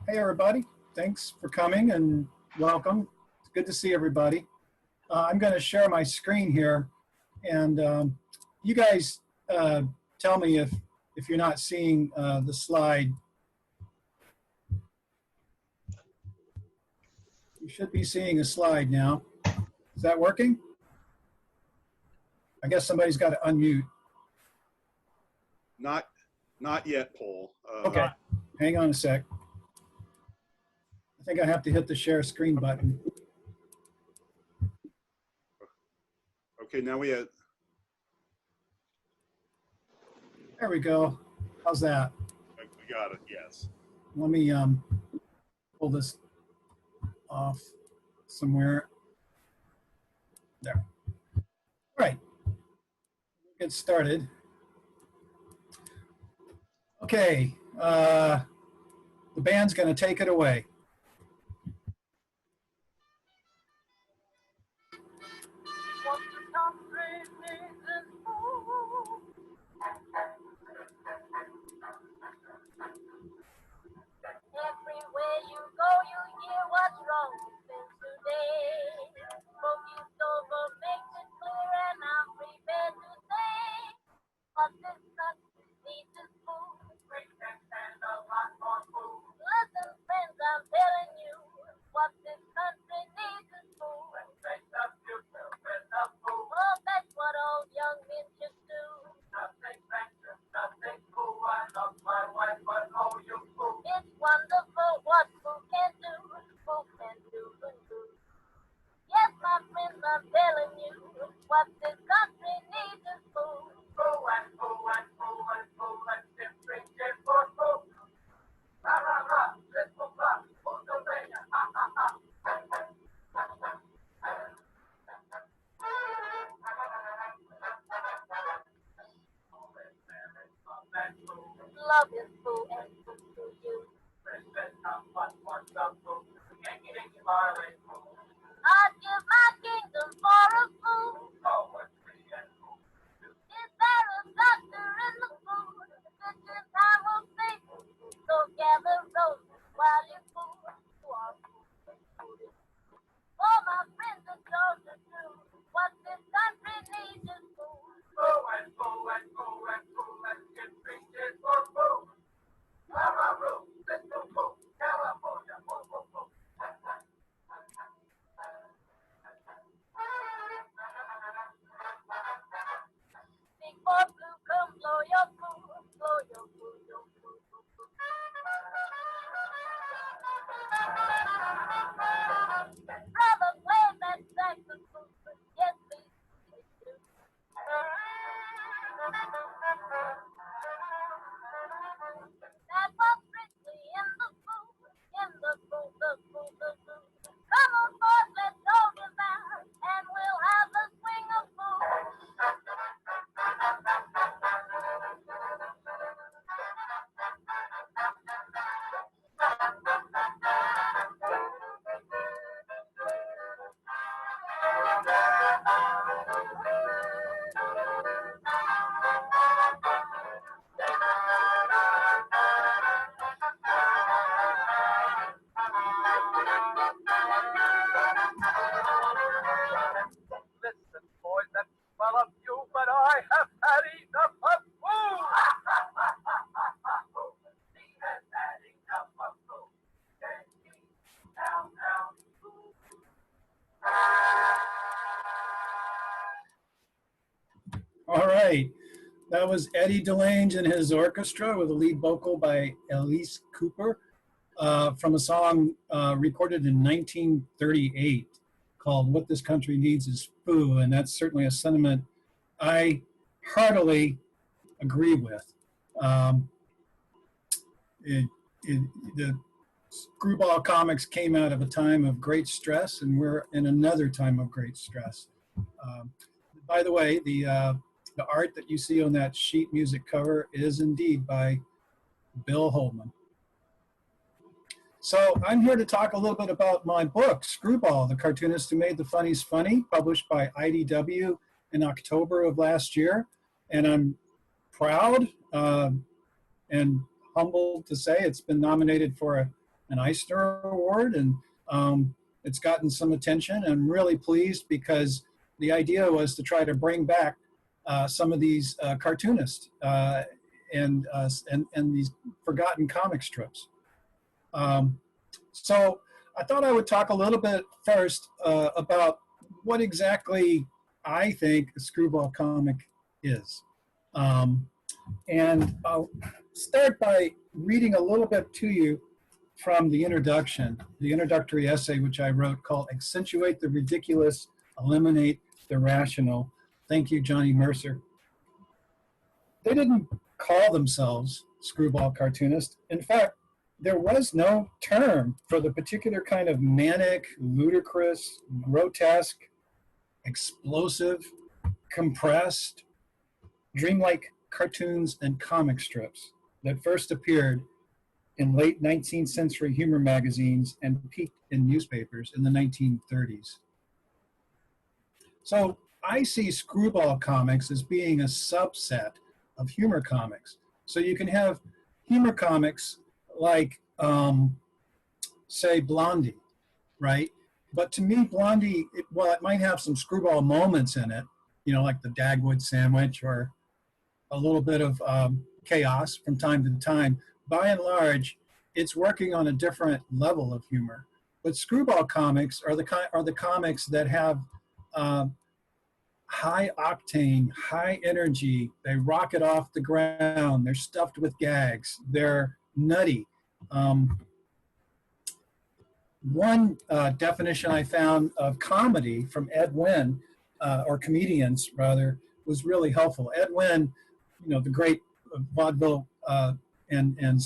Hey everybody, thanks for coming and welcome. It's good to see everybody. I'm going to share my screen here, and you guys tell me if you're not seeing the slide. You should be seeing a slide now. Is that working? I guess somebody's got to unmute. Not yet, Paul. Okay, hang on a sec. I think I have to hit the share screen button. Okay, now we have. There we go. How's that? We got it. Yes. Let me pull this off somewhere. There. All right. Get started. Okay. The band's going to take it away. Everywhere you go, you hear what's wrong with them today. Focus over makes it clear, and I'm prepared to say what this country needs is food. Break that stand a lot more food. Listen, friends, I'm telling you what this country needs is food. Respect the future with the food. Oh, that's what all young men should do. Nothing venture, nothing cool. I love my wife, but oh, you fool. It's wonderful what food can do. Food can do good food. Yes, my friends, I'm telling you what this country needs is food. Food and food and food and food and different shit for food. Rah, rah, rah, let's go back. Food the way, ha, ha, ha. Love is food and food to you. I'd give my kingdom for a food. Is there a doctor in the food? Good time will sing. So gather roses while you fool. You are food. Oh, my friends, it's all the truth. What this country needs is food. Food and food and food and food and get reaches for food. California, food, food, food. Big boy blue, come blow your food, blow your food, your food, your food. Brother, play that saxophone, yes, please do. That was strictly in the food, the food, the food, the food. Come on, boys, let's go around, and we'll have a swing of food. Listen, boys, that's well of you, but I have had enough of food. He has had enough of food. Take me down, down, food. All right. That was Eddie DeLange and his orchestra with a lead vocal by Elise Cooper from a song recorded in 1938 called What This Country Needs Is Food. And that's certainly a sentiment I heartily agree with. The Screwball comics came out of a time of great stress, and we're in another time of great stress. By the way, the art that you see on that sheet music cover is indeed by Bill Holman. So I'm here to talk a little bit about my book, Screwball, the cartoonist who made the Funnies funny, published by IDW in October of last year. And I'm proud and humbled to say it's been nominated for an an Eisner Award, and it's gotten some attention. I'm really pleased because the idea was to try to bring back some of these cartoonists and these forgotten comic strips. So I thought I would talk a little bit first about what exactly I think a screwball comic is. And I'll start by reading a little bit to you from the introductory essay which I wrote called Accentuate the Ridiculous, Eliminate the Rational. Thank you, Johnny Mercer. They didn't call themselves screwball cartoonists. In fact, there was no term for the particular kind of manic, ludicrous, grotesque, explosive, compressed, dreamlike cartoons and comic strips that first appeared in late 19th century humor magazines and peaked in newspapers in the 1930s. So I see screwball comics as being a subset of humor comics. So you can have humor comics like, say, Blondie, right? But to me, Blondie, while it might have some screwball moments in it, you know, like the Dagwood sandwich or a little bit of chaos from time to time, by and large, it's working on a different level of humor. But screwball comics are the comics that have high octane, high energy. They rocket off the ground. They're stuffed with gags. They're nutty. One definition I found of comedy from Ed Wynn, or comedians rather, was really helpful. Ed Wynn, you know, the great vaudeville and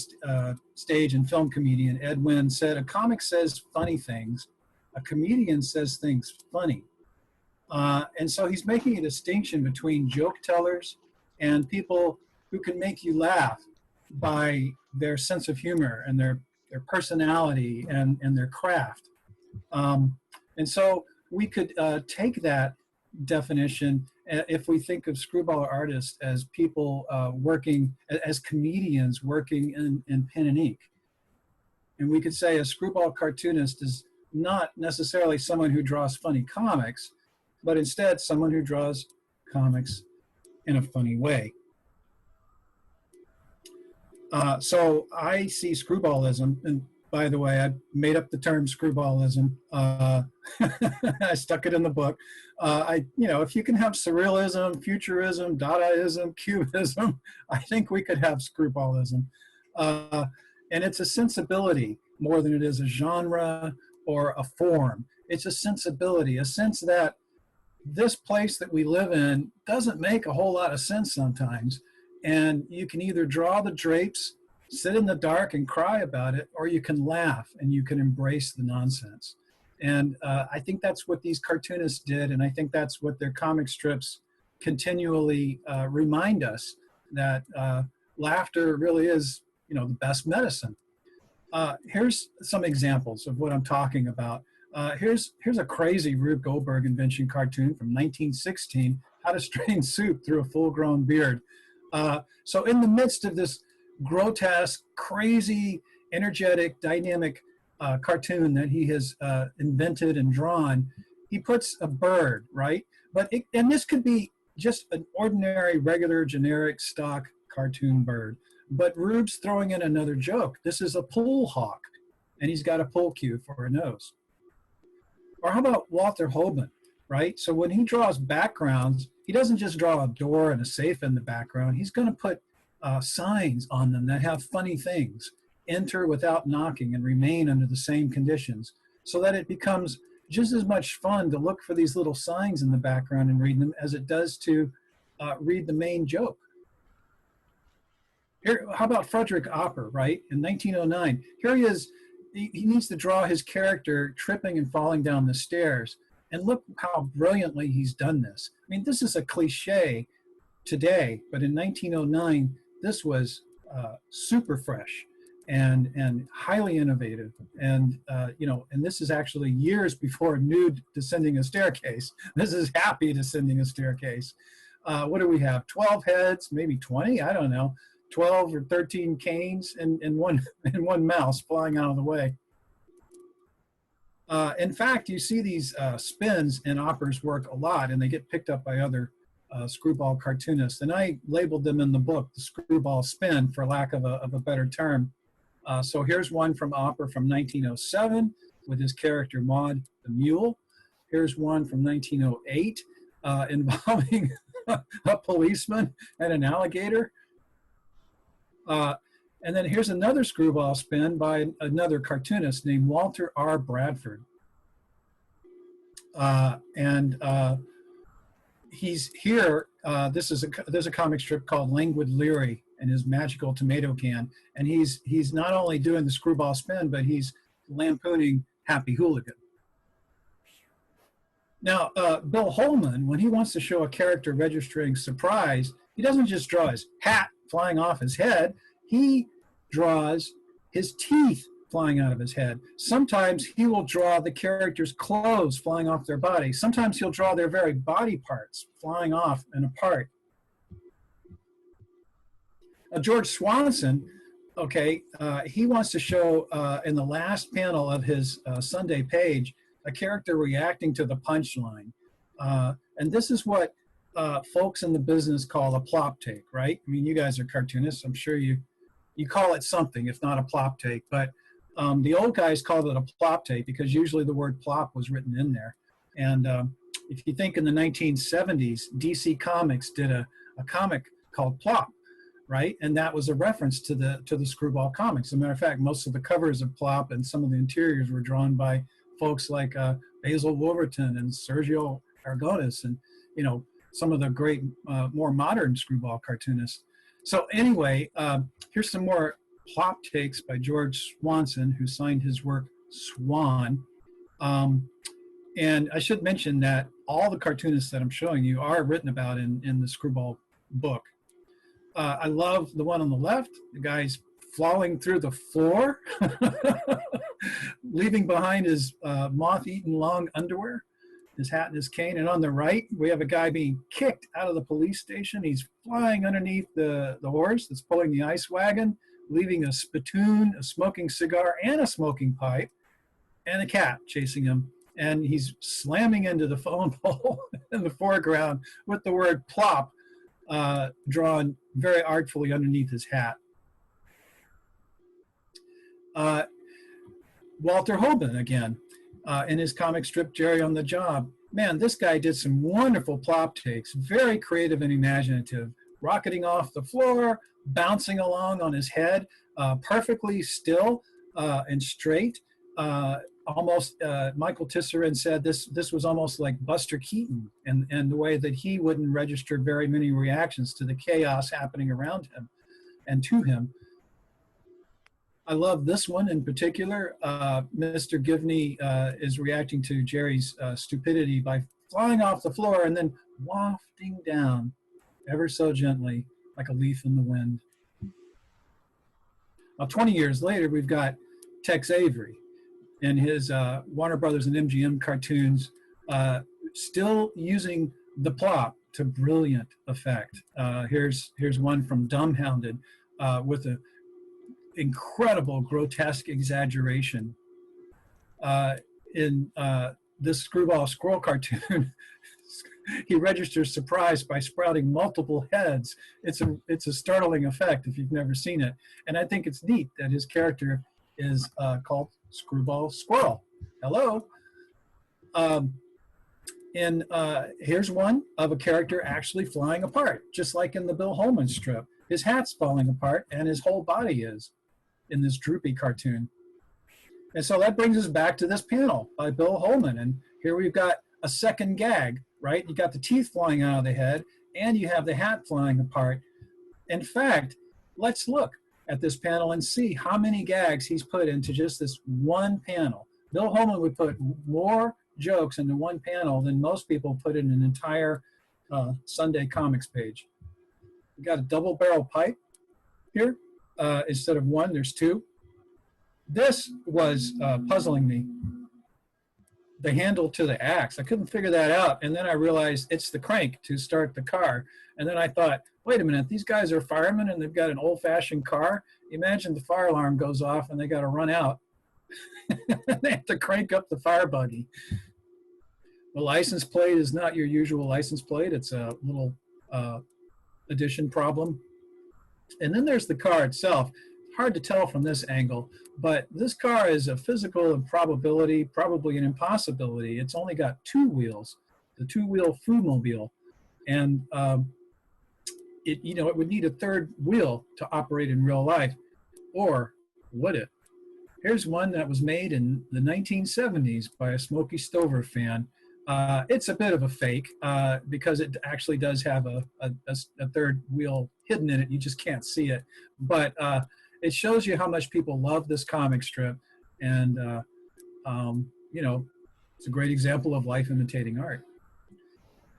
stage and film comedian Ed Wynn said, a comic says funny things, a comedian says things funny. And so he's making a distinction between joke tellers and people who can make you laugh by their sense of humor and their personality and their craft. And so we could take that definition if we think of screwball artists as people working, as comedians working in pen and ink. And we could say a screwball cartoonist is not necessarily someone who draws funny comics, but instead someone who draws comics in a funny way. So I see screwballism, and by the way, I made up the term screwballism. I stuck it in the book. You know, if you can have surrealism, futurism, Dadaism, Cubism, I think we could have screwballism. And it's a sensibility more than it is a genre or a form. It's a sensibility, a sense that this place that we live in doesn't make a whole lot of sense sometimes. And you can either draw the drapes, sit in the dark and cry about it, or you can laugh and you can embrace the nonsense. And I think that's what these cartoonists did, and I think that's what their comic strips continually remind us, that laughter really is, you know, the best medicine. Here's some examples of what I'm talking about. Here's a crazy Rube Goldberg invention cartoon from 1916, How to Strain Soup Through a Full-Grown Beard. So in the midst of this grotesque, crazy, energetic, dynamic cartoon that he has invented and drawn, he puts a bird, right? And this could be just an ordinary, regular, generic, stock cartoon bird. But Rube's throwing in another joke. This is a pool hawk, and he's got a pool cue for a nose. Or how about Walter Hoban, right? So when he draws backgrounds, he doesn't just draw a door and a safe in the background. He's going to put signs on them that have funny things. Enter without knocking and remain under the same conditions, so that it becomes just as much fun to look for these little signs in the background and read them as it does to read the main joke. Here, how about Frederick Opper, right? In 1909, here he is. He needs to draw his character tripping and falling down the stairs. And look how brilliantly he's done this. I mean, this is a cliche today, but in 1909, this was super fresh and highly innovative. And, you know, and this is actually years before Nude Descending a Staircase. This is Happy Descending a Staircase. What do we have? 12 heads, maybe 20? I don't know. 12 or 13 canes and one and one mouse flying out of the way. In fact, you see these spins in Opper's work a lot, and they get picked up by other screwball cartoonists. And I labeled them in the book the screwball spin, for lack of a better term. So here's one from Opper from 1907 with his character Maud the Mule. Here's one from 1908 involving a policeman and an alligator. And then here's another screwball spin by another cartoonist named Walter R. Bradford. He's here, there's a comic strip called Languid Leary and his magical tomato can. And he's not only doing the screwball spin, but he's lampooning Happy Hooligan. Now, Bill Holman, when he wants to show a character registering surprise, he doesn't just draw his hat flying off his head. He draws his teeth flying out of his head. Sometimes he will draw the character's clothes flying off their body. Sometimes he'll draw their very body parts flying off and apart. George Swanson, okay, he wants to show in the last panel of his Sunday page a character reacting to the punchline. And this is what folks in the business call a plop take, right? I mean, you guys are cartoonists. I'm sure you call it something, if not a plop take. But the old guys called it a plop take because usually the word plop was written in there. And if you think in the 1970s, DC Comics did a comic called Plop, right? And that was a reference to the Screwball comics. As a matter of fact, most of the covers of Plop and some of the interiors were drawn by folks like Basil Wolverton and Sergio Aragonis and, you know, some of the great, more modern Screwball cartoonists. So anyway, here's some more plop takes by George Swanson, who signed his work Swan. And I should mention that all the cartoonists that I'm showing you are written about in the Screwball book. I love the one on the left. The guy's falling through the floor, leaving behind his moth-eaten long underwear, his hat and his cane. And on the right, we have a guy being kicked out of the police station. He's flying underneath the horse that's pulling the ice wagon, leaving a spittoon, a smoking cigar, and a smoking pipe, and a cat chasing him. And he's slamming into the phone pole in the foreground with the word plop drawn very artfully underneath his hat. Walter Hoban again, in his comic strip Jerry on the Job. Man, this guy did some wonderful plop takes, very creative and imaginative, rocketing off the floor, bouncing along on his head, perfectly still and straight. Almost, Michael Tisserand said this was almost like Buster Keaton and the way that he wouldn't register very many reactions to the chaos happening around him and to him. I love this one in particular. Mr. Givney is reacting to Jerry's stupidity by flying off the floor and then wafting down ever so gently like a leaf in the wind. Now, 20 years later, we've got Tex Avery in his Warner Brothers and MGM cartoons, still using the plop to brilliant effect. Here's one from Dumbhounded with an incredible grotesque exaggeration. In this Screwball Squirrel cartoon, he registers surprise by sprouting multiple heads. It's a startling effect if you've never seen it. And I think it's neat that his character is called Screwball Squirrel. Hello. And here's one of a character actually flying apart, just like in the Bill Holman strip. His hat's falling apart and his whole body is in this droopy cartoon. And so that brings us back to this panel by Bill Holman. And here we've got a second gag, right? You got the teeth flying out of the head and you have the hat flying apart. In fact, let's look at this panel and see how many gags he's put into just this one panel. Bill Holman would put more jokes into one panel than most people put in an entire Sunday comics page. We got a double barrel pipe here. Instead of one, there's two. This was puzzling me. The handle to the axe. I couldn't figure that out. And then I realized it's the crank to start the car. And then I thought, wait a minute, these guys are firemen and they've got an old-fashioned car. Imagine the fire alarm goes off and they got to run out. They have to crank up the fire buggy. The license plate is not your usual license plate. It's a little addition problem. And then there's the car itself. Hard to tell from this angle, but this car is a physical improbability, probably an impossibility. It's only got two wheels, the two-wheel foodmobile. And it would need a third wheel to operate in real life, or would it? Here's one that was made in the 1970s by a Smokey Stover fan. It's a bit of a fake because it actually does have a third wheel hidden in it. You just can't see it. But it shows you how much people love this comic strip. And, it's a great example of life imitating art.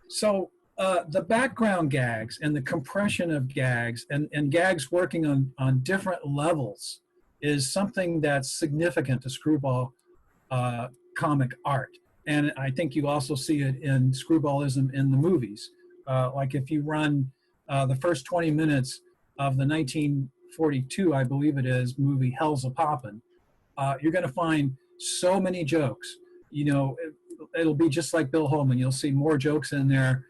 So the background gags and the compression of gags and gags working on different levels is something that's significant to Screwball comic art. And I think you also see it in Screwballism in the movies. Like if you run the first 20 minutes of the 1942, I believe it is, movie Hell's a Poppin', you're going to find so many jokes. It'll be just like Bill Holman. You'll see more jokes in there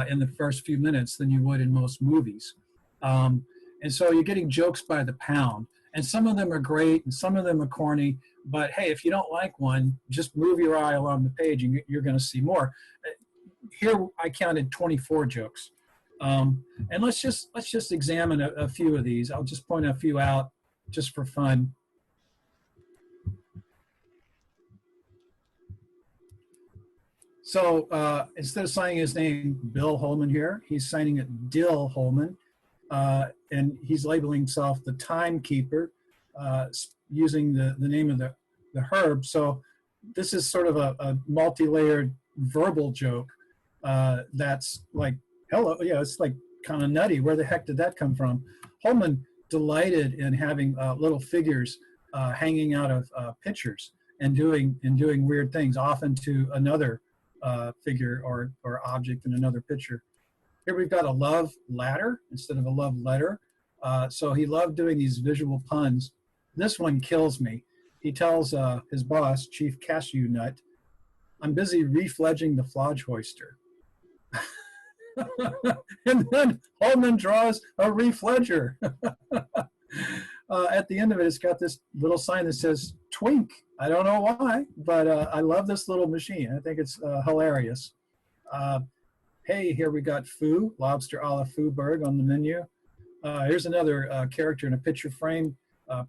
in the first few minutes than you would in most movies. And so you're getting jokes by the pound. And some of them are great and some of them are corny. But hey, if you don't like one, just move your eye along the page and you're going to see more. Here I counted 24 jokes. And let's just examine a few of these. I'll just point a few out just for fun. So instead of signing his name Bill Holman here, he's signing it Dill Holman. And he's labeling himself the Timekeeper, using the name of the herb. So this is sort of a multi-layered verbal joke that's like, hello, yeah, it's like kind of nutty. Where the heck did that come from? Holman delighted in having little figures hanging out of pictures and doing weird things, often to another figure or object in another picture. Here we've got a love ladder instead of a love letter. So he loved doing these visual puns. This one kills me. He tells his boss, Chief Cashew Nut, I'm busy refledging the flodge hoister. And then Holman draws a refledger. At the end of it, it's got this little sign that says Twink. I don't know why, but I love this little machine. I think it's hilarious. Hey, here we got Foo, lobster a la Fooberg on the menu. Here's another character in a picture frame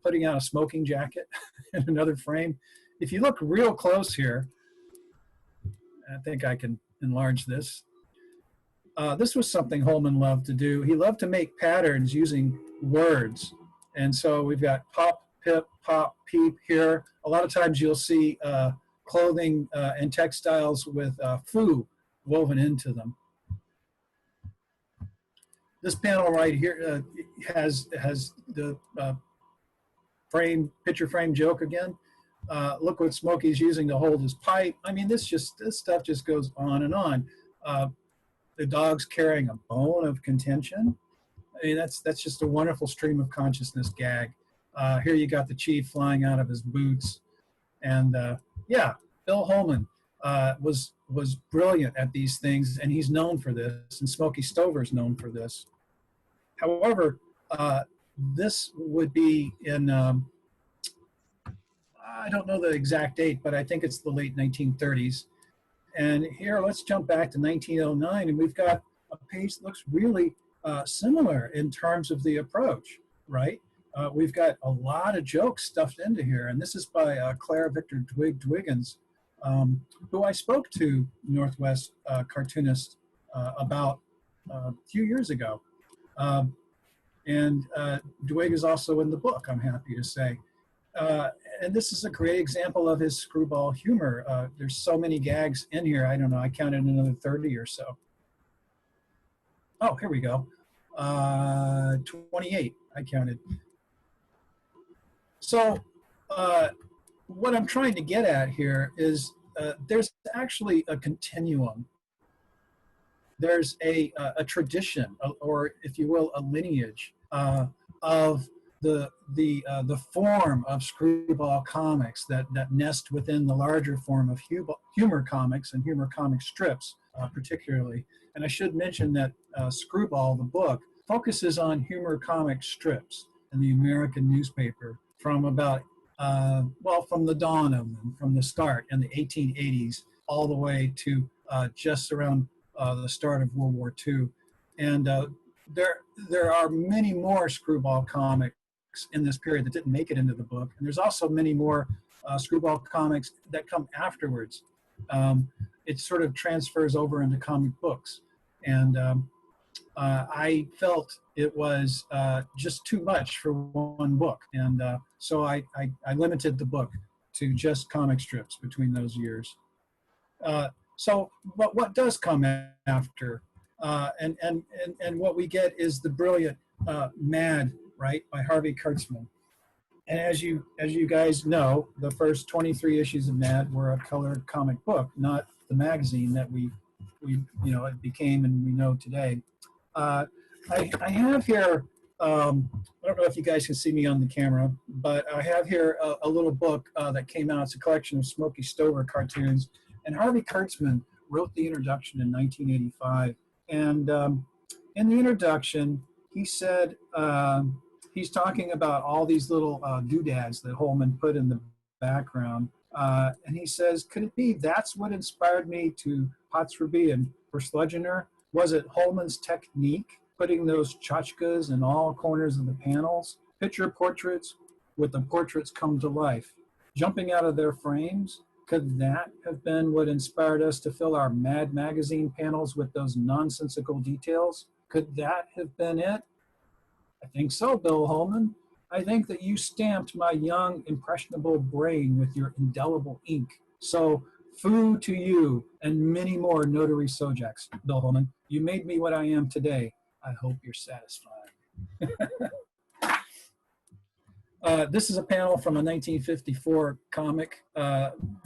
putting out a smoking jacket in another frame. If you look real close here, I think I can enlarge this. This was something Holman loved to do. He loved to make patterns using words. And so we've got pop, pip, pop, peep here. A lot of times you'll see clothing and textiles with foo woven into them. This panel right here has the picture frame joke again. Look what Smokey's using to hold his pipe. I mean, this stuff just goes on and on. The dog's carrying a bone of contention. I mean, that's just a wonderful stream of consciousness gag. Here you got the chief flying out of his boots. And yeah, Bill Holman was brilliant at these things, and he's known for this, and Smokey Stover's known for this. However, this would be in, I don't know the exact date, but I think it's the late 1930s. And here, let's jump back to 1909, and we've got a page that looks really similar in terms of the approach, right? We've got a lot of jokes stuffed into here, and this is by Claire Victor Dwiggins, who I spoke to, Northwest cartoonist, about a few years ago. And Dwig is also in the book, I'm happy to say. And this is a great example of his screwball humor. There's so many gags in here. I don't know, I counted another 30 or so. Oh, here we go. 28, I counted. So what I'm trying to get at here is there's actually a continuum there's a tradition, or if you will, a lineage of the form of screwball comics that nest within the larger form of humor comics and humor comic strips, particularly. And I should mention that Screwball, the book, focuses on humor comic strips in the American newspaper from about, from the dawn of them, from the start in the 1880s, all the way to just around the start of World War II. And there are many more Screwball comics in this period that didn't make it into the book. And there's also many more Screwball comics that come afterwards. It sort of transfers over into comic books. And I felt it was just too much for one book. And so I limited the book to just comic strips between those years. But what does come after? And what we get is the brilliant Mad, right, by Harvey Kurtzman. And as you guys know, the first 23 issues of Mad were a colored comic book, not the magazine that we it became and we know today. I have here, I don't know if you guys can see me on the camera, but I have here a little book that came out. It's a collection of Smokey Stover cartoons. And Harvey Kurtzman wrote the introduction in 1985. And in the introduction, he said, he's talking about all these little doodads that Holman put in the background. And he says, could it be that's what inspired me to Pots Ruby and for Sludgener? Was it Holman's technique, putting those tchotchkes in all corners of the panels? Picture portraits with the portraits come to life, jumping out of their frames? Could that have been what inspired us to fill our Mad magazine panels with those nonsensical details? Could that have been it? I think so, Bill Holman. I think that you stamped my young, impressionable brain with your indelible ink. So, foo to you and many more notary Sojaks, Bill Holman. You made me what I am today. I hope you're satisfied. This is a panel from a 1954 comic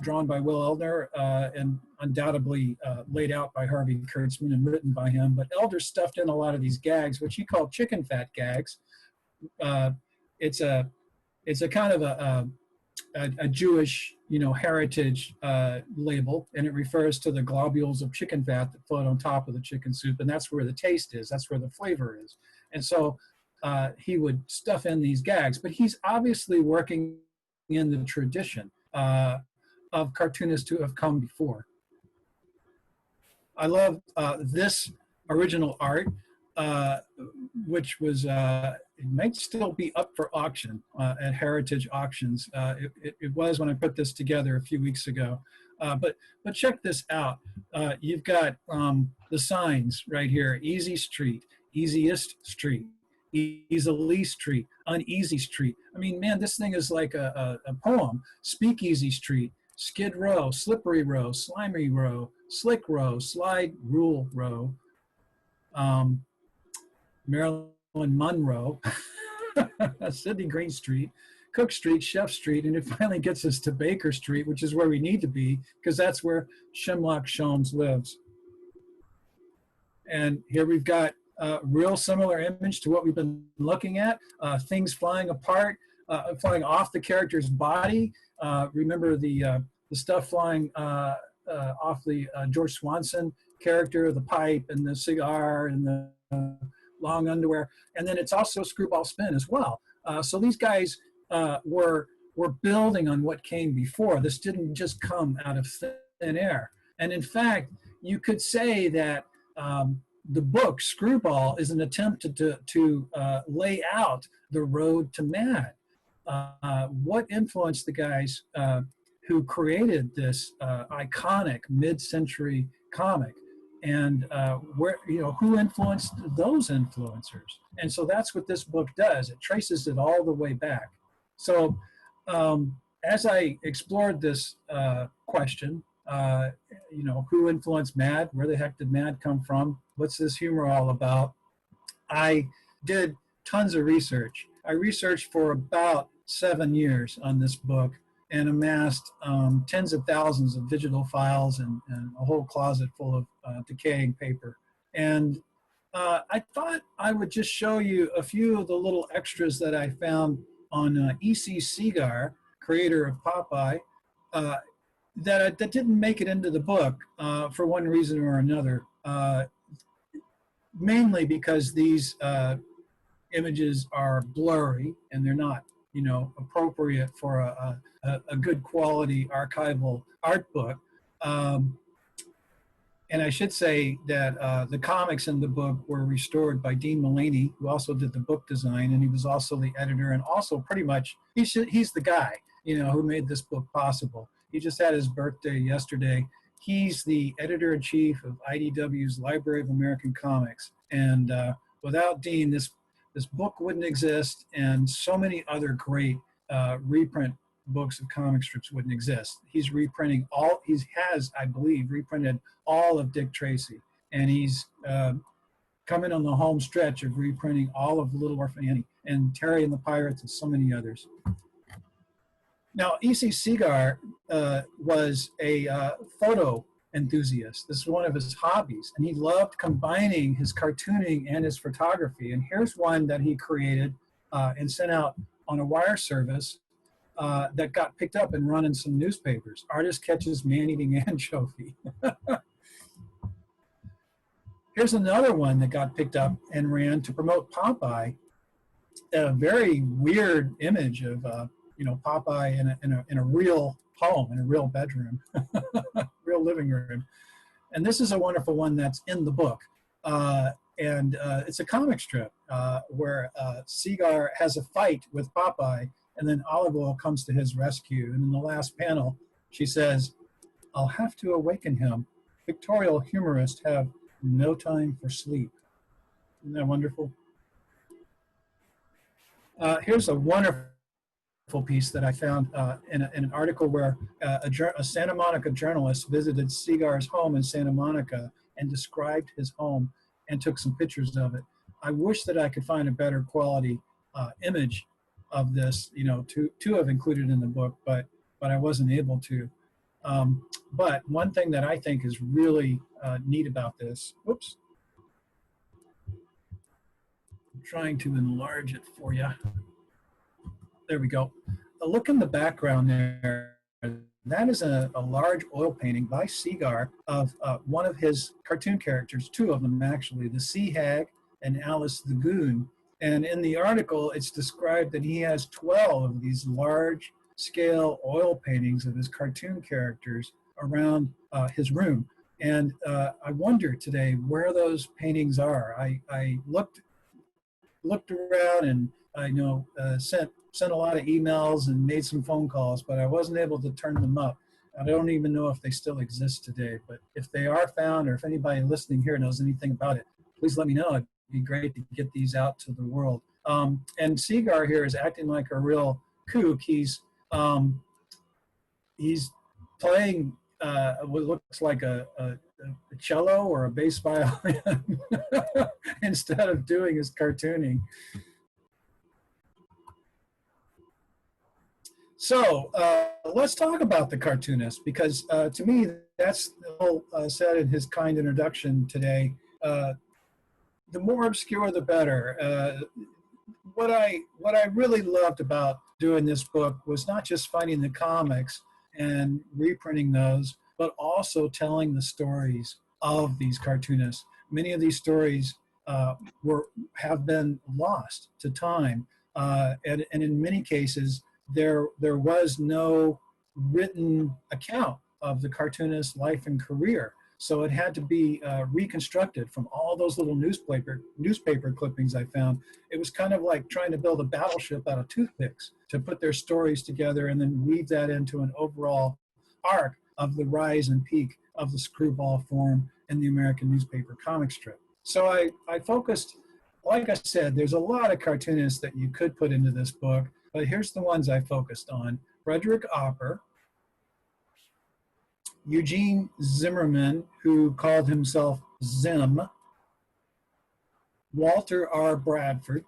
drawn by Will Eldner and undoubtedly laid out by Harvey Kurtzman and written by him. But Eldner stuffed in a lot of these gags, which he called chicken fat gags. It's a kind of a Jewish, heritage label, and it refers to the globules of chicken fat that float on top of the chicken soup, and that's where the taste is, that's where the flavor is. And so he would stuff in these gags, but he's obviously working in the tradition of cartoonists who have come before. I love this original art, which was, it might still be up for auction at Heritage Auctions. It was when I put this together a few weeks ago. But check this out. You've got the signs right here: Easy Street, Easiest Street, Easily Street, Uneasy Street. I mean, man, this thing is like a poem. Speakeasy Street, Skid Row, Slippery Row, Slimy Row, Slick Row, Slide Rule Row, Marilyn Monroe, Sidney Green Street, Cook Street, Chef Street, and it finally gets us to Baker Street, which is where we need to be, because that's where Shamrock Sholmes lives. And here we've got a real similar image to what we've been looking at, things flying apart, flying off the character's body. Remember the stuff flying off the George Swanson character, the pipe and the cigar and the long underwear. And then it's also Screwball Spin as well. So these guys were building on what came before. This didn't just come out of thin air. And in fact, you could say that the book Screwball is an attempt to lay out the road to Mad. What influenced the guys who created this iconic mid-century comic, and who influenced those influencers? And so that's what this book does. It traces it all the way back. So as I explored this question, who influenced Mad? Where the heck did Mad come from? What's this humor all about? I did tons of research. I researched for about 7 years on this book and amassed tens of thousands of digital files and a whole closet full of decaying paper. And I thought I would just show you a few of the little extras that I found on E.C.Segar, creator of Popeye, that didn't make it into the book for one reason or another. Mainly because these images are blurry and they're not, appropriate for a good quality archival art book. And I should say that the comics in the book were restored by Dean Mullaney, who also did the book design, and he was also the editor, and also pretty much he's the guy, who made this book possible. He just had his birthday yesterday. He's the editor-in-chief of IDW's Library of American Comics, and without Dean, this book wouldn't exist, and so many other great reprint books of comic strips wouldn't exist. He's reprinting he has, I believe, reprinted all of Dick Tracy, and he's coming on the home stretch of reprinting all of Little Orphan Annie and Terry and the Pirates and so many others. Now, E.C.Segar was a photo enthusiast. This is one of his hobbies, and he loved combining his cartooning and his photography. And here's one that he created and sent out on a wire service that got picked up and run in some newspapers. Artist catches man-eating anchovy. Here's another one that got picked up and ran to promote Popeye. A very weird image of Popeye in a real home, in a real bedroom, real living room. And this is a wonderful one that's in the book. And it's a comic strip where Segar has a fight with Popeye, and then Olive Oyl comes to his rescue. And in the last panel, she says, "I'll have to awaken him. Pictorial humorists have no time for sleep." Isn't that wonderful? Here's a wonderful piece that I found in an article where a Santa Monica journalist visited Segar's home in Santa Monica and described his home and took some pictures of it. I wish that I could find a better quality image of this, to have included in the book, but I wasn't able to. But one thing that I think is really neat about this, oops, I'm trying to enlarge it for you. There we go. A look in the background there. That is a large oil painting by Segar of one of his cartoon characters, two of them actually, the Sea Hag and Alice the Goon. And in the article, it's described that he has 12 of these large scale oil paintings of his cartoon characters around his room. And I wonder today where those paintings are. I looked around, and I sent a lot of emails and made some phone calls, but I wasn't able to turn them up. I don't even know if they still exist today, but if they are found, or if anybody listening here knows anything about it, please let me know. It'd be great to get these out to the world. And Segar here is acting like a real kook. He's playing what looks like a cello or a bass violin instead of doing his cartooning. So let's talk about the cartoonist, because to me, that's the whole said in his kind introduction today. The more obscure, the better. What I really loved about doing this book was not just finding the comics and reprinting those, but also telling the stories of these cartoonists. Many of these stories have been lost to time, and in many cases, there was no written account of the cartoonist's life and career. So it had to be reconstructed from all those little newspaper clippings I found. It was kind of like trying to build a battleship out of toothpicks to put their stories together and then weave that into an overall arc of the rise and peak of the screwball form in the American newspaper comic strip. So I focused, like I said, there's a lot of cartoonists that you could put into this book, but here's the ones I focused on. Frederick Opper, Eugene Zimmerman, who called himself Zim, Walter R. Bradford,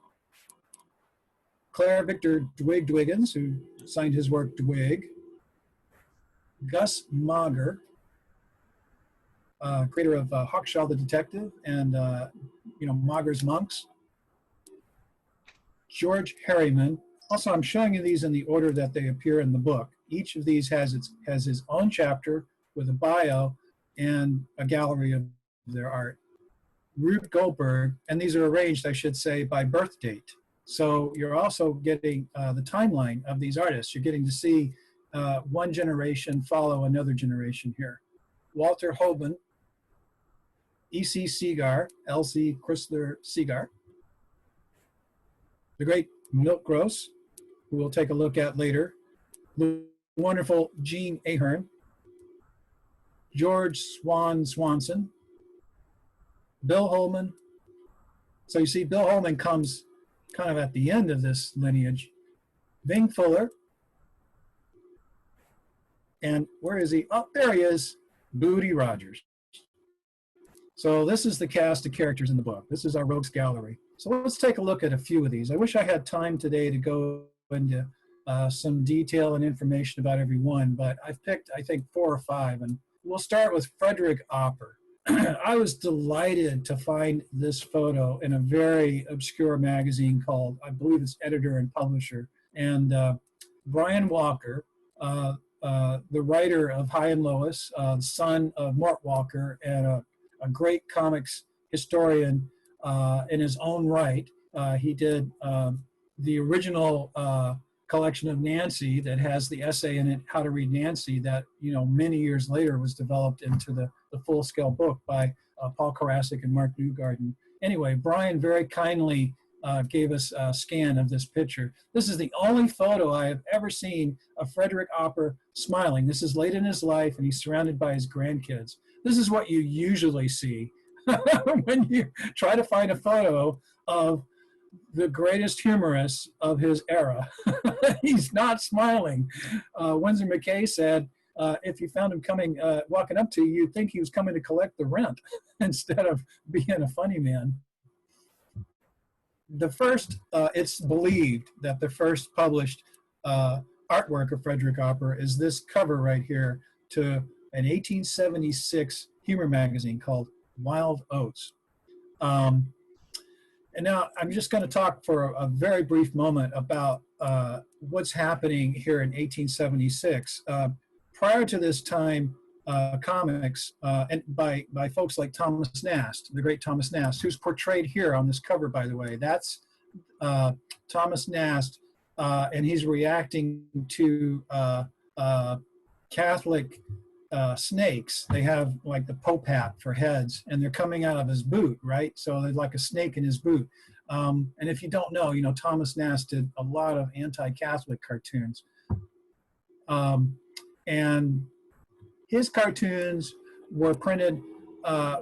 Claire Victor Dwiggins, who signed his work Dwig, Gus Mager, creator of Hawkshaw the Detective and, Mager's Monks. George Harriman. Also, I'm showing you these in the order that they appear in the book. Each of these has his own chapter with a bio and a gallery of their art. Rube Goldberg, and these are arranged, I should say, by birth date. So you're also getting the timeline of these artists. You're getting to see one generation follow another generation here. Walter Hoban, E.C.Segar, L.C. Chrysler Segar, the great Milt Gross, who we'll take a look at later, the wonderful Gene Ahern, George Swanson, Bill Holman. So you see Bill Holman comes kind of at the end of this lineage. Bing Fuller. And where is he? Oh, there he is, Booty Rogers. So this is the cast of characters in the book. This is our rogues gallery. So let's take a look at a few of these. I wish I had time today to go into some detail and information about every one, but I've picked, I think, 4 or 5, and we'll start with Frederick Opper. I was delighted to find this photo in a very obscure magazine called, I believe it's Editor and Publisher, and Brian Walker, the writer of High and Lois, son of Mort Walker, and a great comics historian in his own right. He did the original collection of Nancy that has the essay in it, How to Read Nancy, that many years later was developed into the full-scale book by Paul Karasik and Mark Newgarden. Anyway, Brian very kindly gave us a scan of this picture. This is the only photo I have ever seen of Frederick Opper smiling. This is late in his life, and he's surrounded by his grandkids. This is what you usually see when you try to find a photo of the greatest humorist of his era. He's not smiling. Winsor McKay said, if you found him coming, walking up to you, you'd think he was coming to collect the rent instead of being a funny man. The first, it's believed that the first published artwork of Frederick Opper is this cover right here to an 1876 humor magazine called Wild Oats. And now I'm just going to talk for a very brief moment about what's happening here in 1876. Prior to this time, comics, and by folks like Thomas Nast, the great Thomas Nast, who's portrayed here on this cover, by the way. That's Thomas Nast, and he's reacting to Catholic snakes. They have like the Pope hat for heads, and they're coming out of his boot, right? So they're like a snake in his boot. And if you don't know, Thomas Nast did a lot of anti-Catholic cartoons. And his cartoons were printed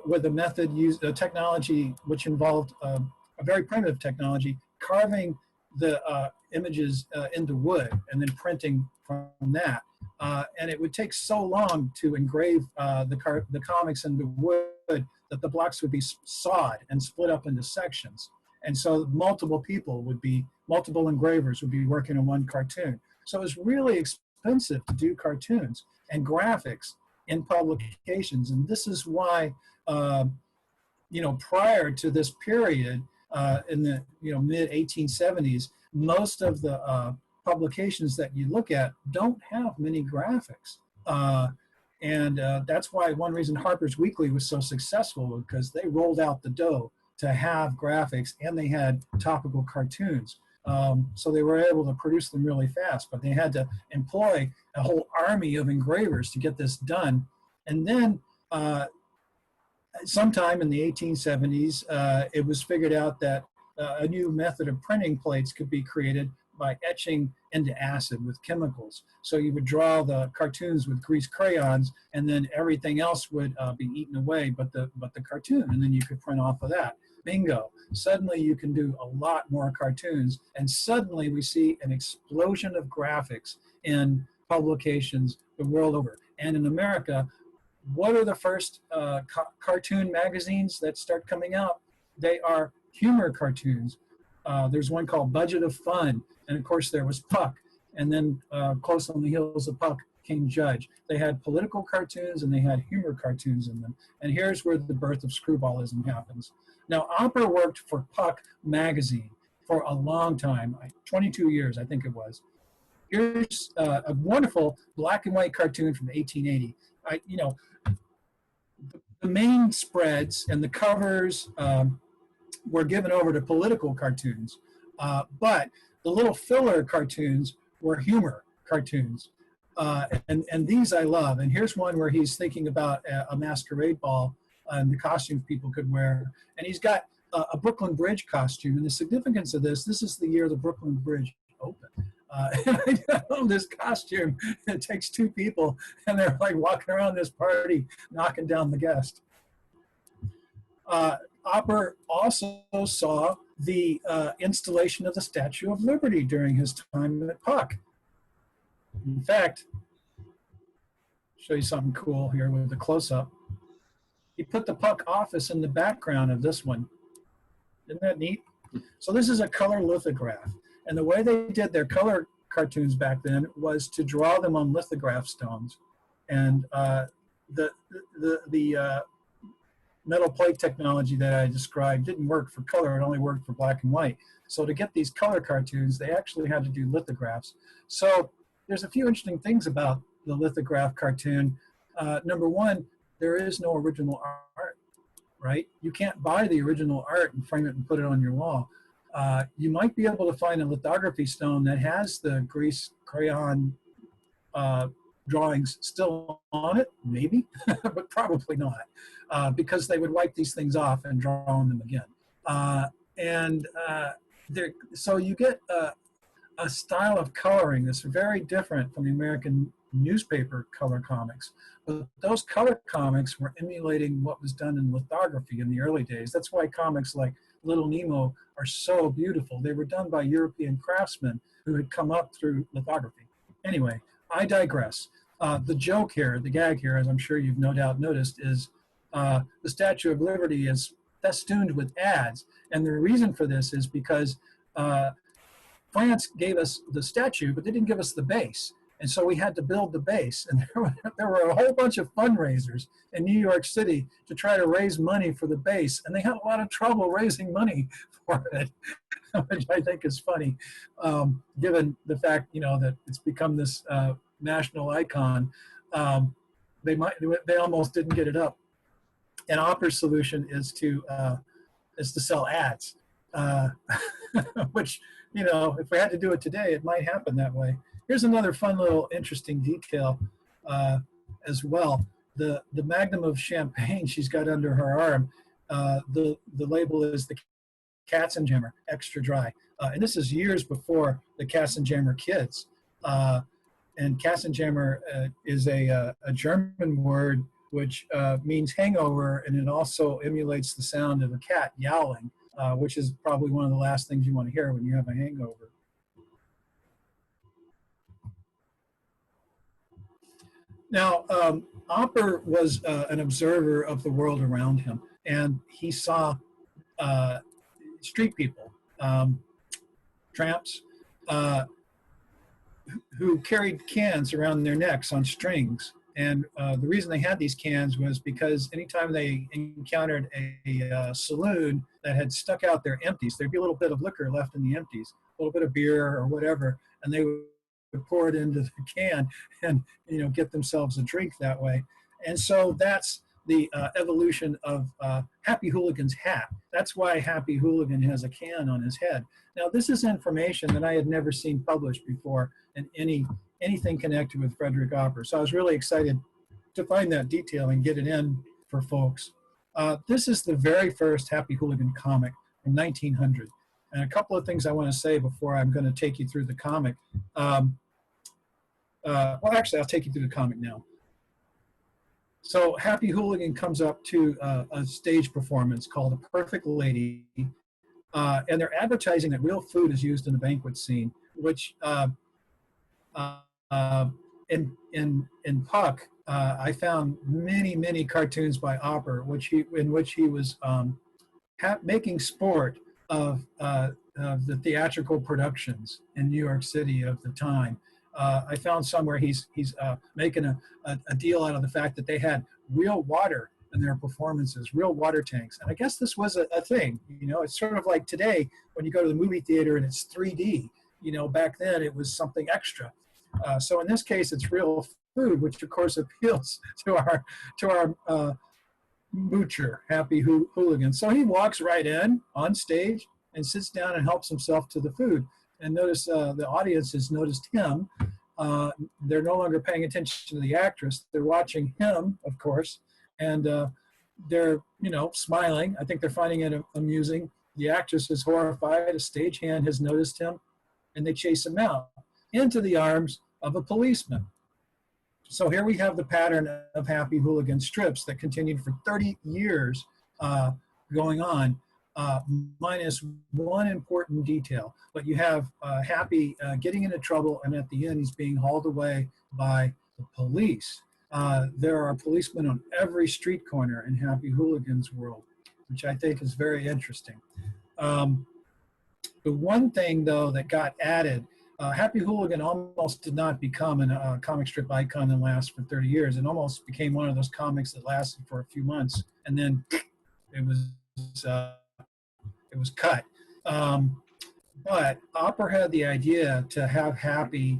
with a method used, a technology which involved a very primitive technology, carving the images into wood and then printing from that. And it would take so long to engrave the comics into wood that the blocks would be sawed and split up into sections. And so multiple engravers would be working on one cartoon. So it was really expensive to do cartoons and graphics in publications. And this is why, prior to this period, in the mid 1870s, most of the publications that you look at don't have many graphics. And that's why one reason Harper's Weekly was so successful, because they rolled out the dough to have graphics, and they had topical cartoons. So they were able to produce them really fast, but they had to employ a whole army of engravers to get this done. And then sometime in the 1870s, it was figured out that a new method of printing plates could be created by etching into acid with chemicals. So you would draw the cartoons with grease crayons, and then everything else would be eaten away but the cartoon, and then you could print off of that. Bingo. Suddenly you can do a lot more cartoons, and suddenly we see an explosion of graphics in publications the world over. And in America, what are the first cartoon magazines that start coming out? They are humor cartoons. There's one called Budget of Fun, and of course there was Puck. And then close on the heels of Puck became judge. They had political cartoons and they had humor cartoons in them. And here's where the birth of screwballism happens. Now, Opera worked for Puck magazine for a long time, 22 years, I think it was. Here's a wonderful black and white cartoon from 1880. The main spreads and the covers were given over to political cartoons, but the little filler cartoons were humor cartoons. And these I love. And here's one where he's thinking about a masquerade ball and the costumes people could wear. And he's got a Brooklyn Bridge costume. And the significance of this is the year the Brooklyn Bridge opened. And I love this costume. It takes two people, and they're like walking around this party, knocking down the guest. Opper also saw the installation of the Statue of Liberty during his time at Puck. In fact, show you something cool here with the close-up. He put the Puck office in the background of this one. Isn't that neat? So this is a color lithograph. And the way they did their color cartoons back then was to draw them on lithograph stones. And the metal plate technology that I described didn't work for color, it only worked for black and white. So to get these color cartoons, they actually had to do lithographs. So there's a few interesting things about the lithograph cartoon. Number one, there is no original art, right? You can't buy the original art and frame it and put it on your wall. You might be able to find a lithography stone that has the grease crayon drawings still on it, maybe, but probably not, because they would wipe these things off and draw on them again. So you get a style of coloring that's very different from the American newspaper color comics. But those color comics were emulating what was done in lithography in the early days. That's why comics like Little Nemo are so beautiful. They were done by European craftsmen who had come up through lithography. Anyway, I digress. The joke here, the gag here, as I'm sure you've no doubt noticed, is the Statue of Liberty is festooned with ads. And the reason for this is because France gave us the statue, but they didn't give us the base. And so we had to build the base. And there were a whole bunch of fundraisers in New York City to try to raise money for the base. And they had a lot of trouble raising money for it, which I think is funny, given the fact, that it's become this national icon. They almost didn't get it up. And Opper's solution is to sell ads, which, if we had to do it today, it might happen that way. Here's another fun little interesting detail as well. The magnum of champagne she's got under her arm, the label is the Katzenjammer Extra Dry. And this is years before the Katzenjammer Kids. And Katzenjammer is a German word which means hangover, and it also emulates the sound of a cat yowling, which is probably one of the last things you want to hear when you have a hangover. Now, Opper was an observer of the world around him, and he saw street people, tramps, who carried cans around their necks on strings. And the reason they had these cans was because anytime they encountered a saloon that had stuck out their empties, there'd be a little bit of liquor left in the empties, a little bit of beer or whatever, and they would pour it into the can and get themselves a drink that way. And so that's the evolution of Happy Hooligan's hat. That's why Happy Hooligan has a can on his head. Now, this is information that I had never seen published before in anything connected with Frederick Opper. So I was really excited to find that detail and get it in for folks. This is the very first Happy Hooligan comic from 1900. And a couple of things I want to say before I'm going to take you through the comic. Well, actually, I'll take you through the comic now. So Happy Hooligan comes up to a stage performance called A Perfect Lady, and they're advertising that real food is used in the banquet scene, which in Puck, I found many cartoons by Opper, in which he was making sport of the theatrical productions in New York City of the time. I found somewhere he's making a deal out of the fact that they had real water in their performances, real water tanks. And I guess this was a thing. You know, it's sort of like today when you go to the movie theater and it's 3D. You know, back then it was something extra. So in this case, it's real food, which of course appeals to our moocher, Happy Hooligan. So he walks right in on stage and sits down and helps himself to the food. And notice the audience has noticed him. They're no longer paying attention to the actress. They're watching him, of course, and they're, you know, smiling. I think they're finding it amusing. The actress is horrified. A stagehand has noticed him, and they chase him out into the arms of a policeman. So here we have the pattern of Happy Hooligan strips that continued for 30 years going on, minus one important detail. But you have Happy getting into trouble, and at the end he's being hauled away by the police. There are policemen on every street corner in Happy Hooligan's world, which I think is very interesting. The one thing, though, that got added, Happy Hooligan almost did not become a comic strip icon and last for 30 years. It almost became one of those comics that lasted for a few months, and then it was cut. But Opera had the idea to have Happy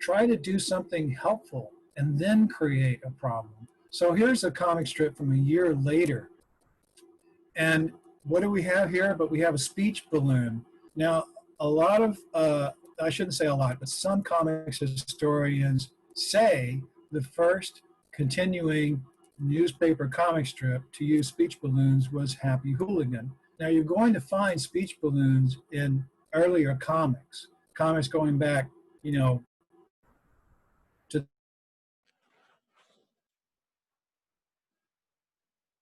try to do something helpful and then create a problem. So here's a comic strip from a year later. And what do we have here? But we have a speech balloon. Now, a lot of, I shouldn't say a lot, but some comics historians say the first continuing newspaper comic strip to use speech balloons was Happy Hooligan. Now, you're going to find speech balloons in earlier comics going back, you know, to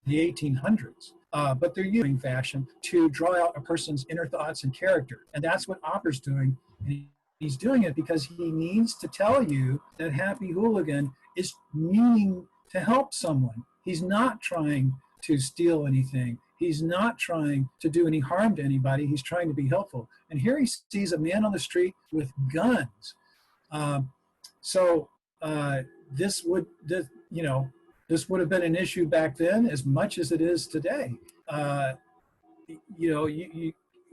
the 1800s. But they're using fashion to draw out a person's inner thoughts and character. And that's what Opera's doing. And he's doing it because he needs to tell you that Happy Hooligan is meaning to help someone. He's not trying to steal anything. He's not trying to do any harm to anybody. He's trying to be helpful. And here he sees a man on the street with guns. This would have been an issue back then as much as it is today.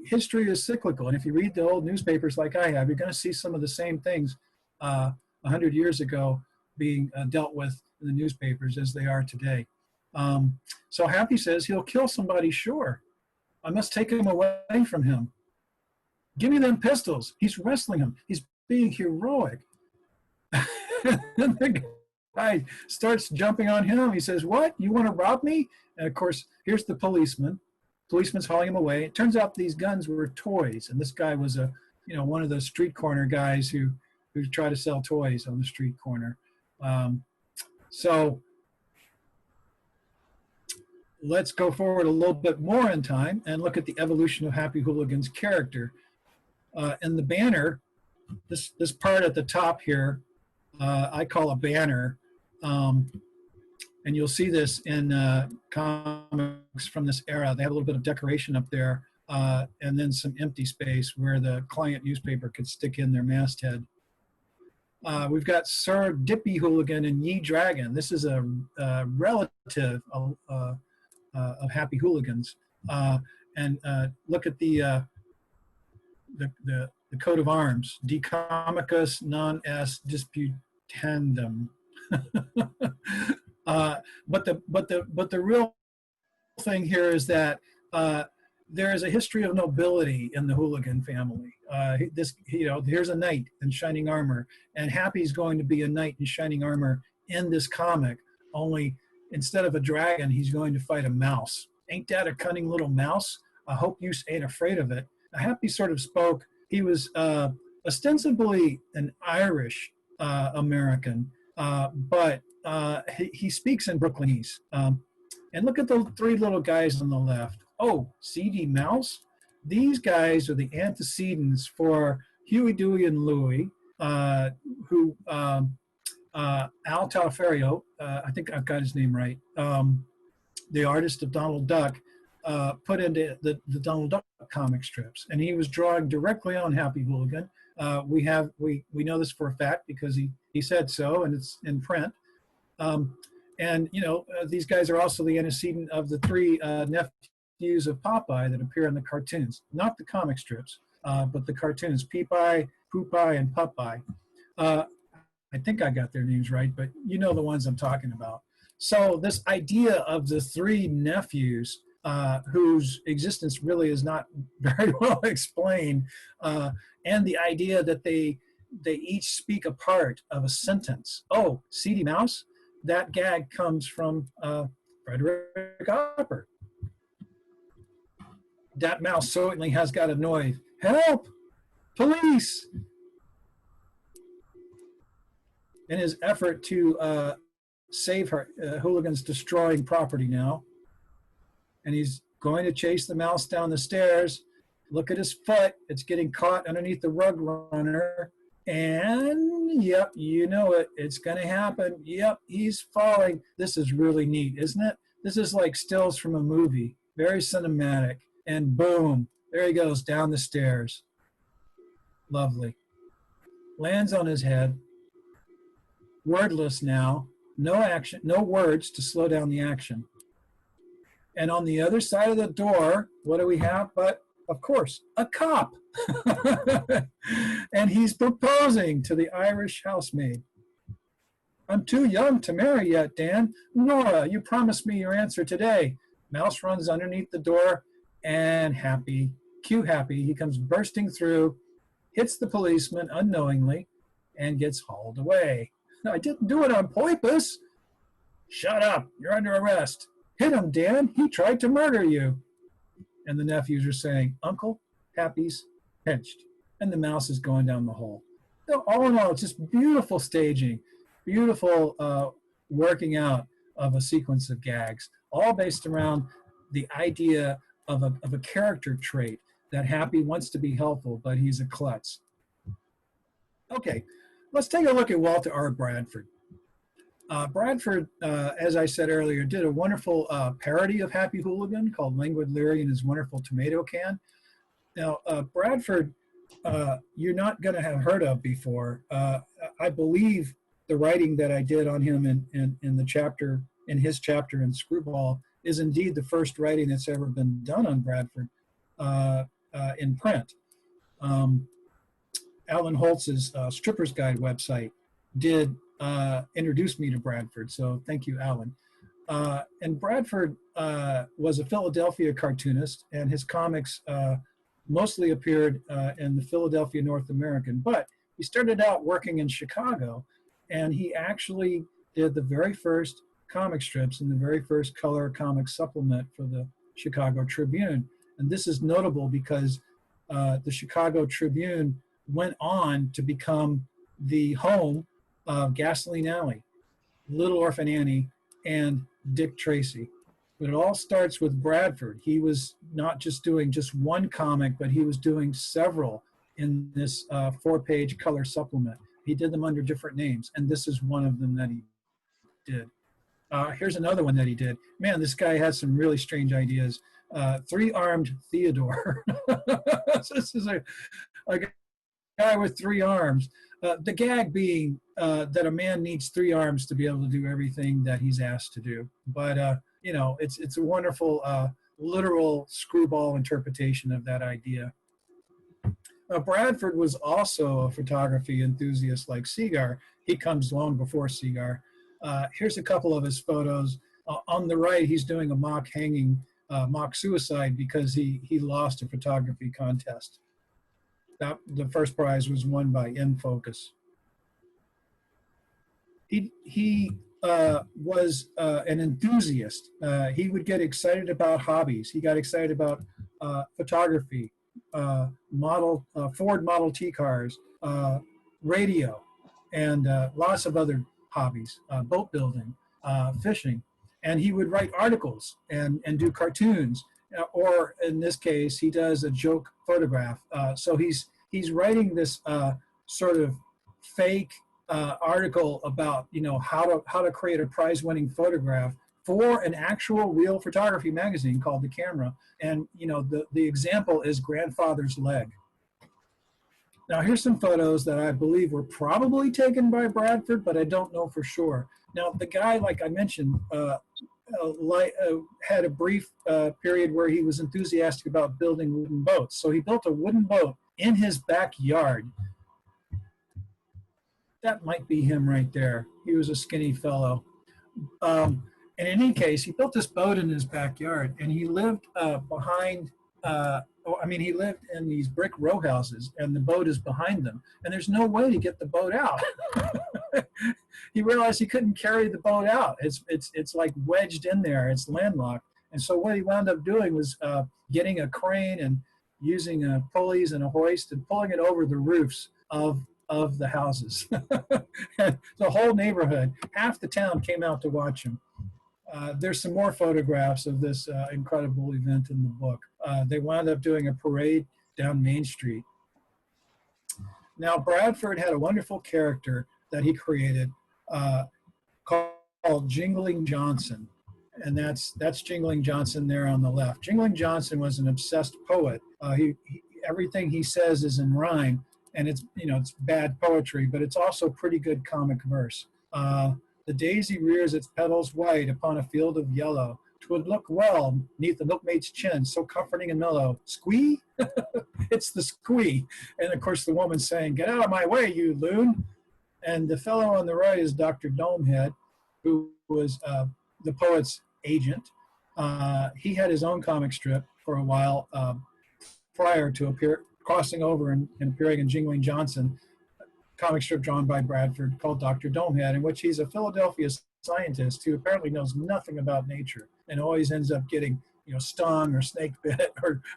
History is cyclical, and if you read the old newspapers like I have, you're going to see some of the same things 100 years ago being dealt with in the newspapers as they are today. So Happy says he'll kill somebody, sure. I must take him away from him. Give me them pistols. He's wrestling him. He's being heroic. And the guy starts jumping on him. He says, what? You want to rob me? And of course, here's the policeman. Policeman's hauling him away. It turns out these guns were toys. And this guy was one of those street corner guys who try to sell toys on the street corner. So let's go forward a little bit more in time and look at the evolution of Happy Hooligan's character. In the banner, this part at the top here, I call a banner. And you'll see this in comics from this era. They have a little bit of decoration up there, and then some empty space where the client newspaper could stick in their masthead. We've got Sir Dippy Hooligan and Ye Dragon. This is a relative of Happy Hooligans. And look at the coat of arms: De Comicus non est disputandum. But the real thing here is that there is a history of nobility in the Hooligan family. Here's a knight in shining armor, and Happy's going to be a knight in shining armor in this comic. Only instead of a dragon, he's going to fight a mouse. Ain't that a cunning little mouse? I hope you ain't afraid of it. Happy sort of spoke. He was ostensibly an Irish American, but he speaks in Brooklynese. And look at the three little guys on the left. Oh, C.D. Mouse? These guys are the antecedents for Huey, Dewey, and Louie, who Al Taliaferro, I think I've got his name right, the artist of Donald Duck, put into the Donald Duck comic strips. And he was drawing directly on Happy Hooligan, We know this for a fact because he said so, and it's in print. And these guys are also the antecedent of the three nephews of Popeye that appear in the cartoons, not the comic strips, but the cartoons: Peepeye, Poopeye, and Popeye. I think I got their names right, but you know the ones I'm talking about. So this idea of the three nephews, whose existence really is not very well explained, and the idea that they each speak a part of a sentence. Oh, Seedy Mouse? That gag comes from Frederick Hopper. That mouse certainly has got a noise. Help! Police! In his effort to save her, Hooligan's destroying property now. And he's going to chase the mouse down the stairs. Look at his foot. It's getting caught underneath the rug runner. And, yep, you know it. It's going to happen. Yep, he's falling. This is really neat, isn't it? This is like stills from a movie. Very cinematic. And boom, there he goes down the stairs. Lovely. Lands on his head. Wordless now. No action, no words to slow down the action. And on the other side of the door, what do we have? But, of course, a cop. And he's proposing to the Irish housemaid. I'm too young to marry yet, Dan. Nora, you promised me your answer today. Mouse runs underneath the door, and happy, cue happy, he comes bursting through, hits the policeman unknowingly, and gets hauled away. I didn't do it on purpose. Shut up, you're under arrest. Hit him, Dan, he tried to murder you. And the nephews are saying, Uncle, Happy's pinched. And the mouse is going down the hole. So all in all, it's just beautiful staging, beautiful working out of a sequence of gags, all based around the idea of a character trait that Happy wants to be helpful, but he's a klutz. Okay, let's take a look at Walter R. Bradford. Bradford, as I said earlier, did a wonderful parody of Happy Hooligan called Languid Leary and His Wonderful Tomato Can. Now, Bradford, you're not going to have heard of before. I believe the writing that I did on him in the chapter, in his chapter in Screwball, is indeed the first writing that's ever been done on Bradford in print. Alan Holtz's Stripper's Guide website did introduce me to Bradford, so thank you, Alan. And Bradford was a Philadelphia cartoonist, and his comics mostly appeared in the Philadelphia North American, but he started out working in Chicago, and he actually did the very first comic strips and the very first color comic supplement for the Chicago Tribune. And this is notable because the Chicago Tribune went on to become the home of Gasoline Alley, Little Orphan Annie, and Dick Tracy. But it all starts with Bradford. He was not just doing just one comic, but he was doing several in this 4-page color supplement. He did them under different names, and this is one of them that he did. Here's another one that he did. Man, this guy has some really strange ideas. Three-armed Theodore. This is a guy with 3 arms. The gag being that a man needs 3 arms to be able to do everything that he's asked to do. But, you know, it's a wonderful literal Screwball interpretation of that idea. Bradford was also a photography enthusiast like Segar. He comes long before Segar. Here's a couple of his photos. On the right, he's doing a mock hanging, mock suicide because he lost a photography contest. The first prize was won by In Focus. He was an enthusiast. He would get excited about hobbies. He got excited about photography, Ford Model T cars, radio, and lots of other hobbies, boat building, fishing. And he would write articles and do cartoons, or in this case, he does a joke photograph. So he's writing this sort of fake article about, you know, how to create a prize-winning photograph for an actual real photography magazine called The Camera. And, you know, the example is Grandfather's Leg. Now here's some photos that I believe were probably taken by Bradford, but I don't know for sure. Now the guy, like I mentioned, had a brief period where he was enthusiastic about building wooden boats. So he built a wooden boat in his backyard. That might be him right there. He was a skinny fellow. And in any case, he built this boat in his backyard, and he lived he lived in these brick row houses, and the boat is behind them, and there's no way to get the boat out. He realized he couldn't carry the boat out. It's like wedged in there. It's landlocked. And so what he wound up doing was getting a crane and using pulleys and a hoist and pulling it over the roofs of the houses. And the whole neighborhood, half the town came out to watch him. There's some more photographs of this incredible event in the book. They wound up doing a parade down Main Street. Now, Bradford had a wonderful character that he created called Jingling Johnson. And that's Jingling Johnson there on the left. Jingling Johnson was an obsessed poet. Everything he says is in rhyme, and it's bad poetry, but it's also pretty good comic verse. The daisy rears its petals white upon a field of yellow. 'Twould look well 'neath the milkmaid's chin, so comforting and mellow. Squee? It's the squee. And of course the woman's saying, "Get out of my way, you loon." And the fellow on the right is Dr. Domehead, who was the poet's agent. He had his own comic strip for a while prior to crossing over and appearing in Jingling Johnson, comic strip drawn by Bradford called Dr. Domehead, in which he's a Philadelphia scientist who apparently knows nothing about nature and always ends up getting stung or snake bit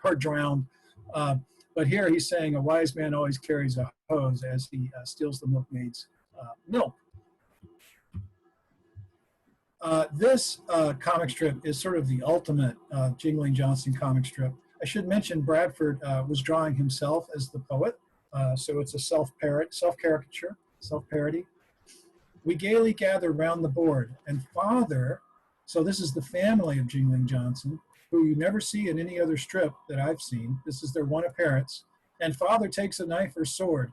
or drowned. But here he's saying a wise man always carries a hose as he steals the milkmaid's milk. This comic strip is sort of the ultimate Jingling Johnson comic strip. I should mention Bradford was drawing himself as the poet. So it's a self-caricature, self-parody. We gaily gather round the board, and Father, so this is the family of Jingling Johnson, who you never see in any other strip that I've seen. This is their one appearance. And Father takes a knife or sword.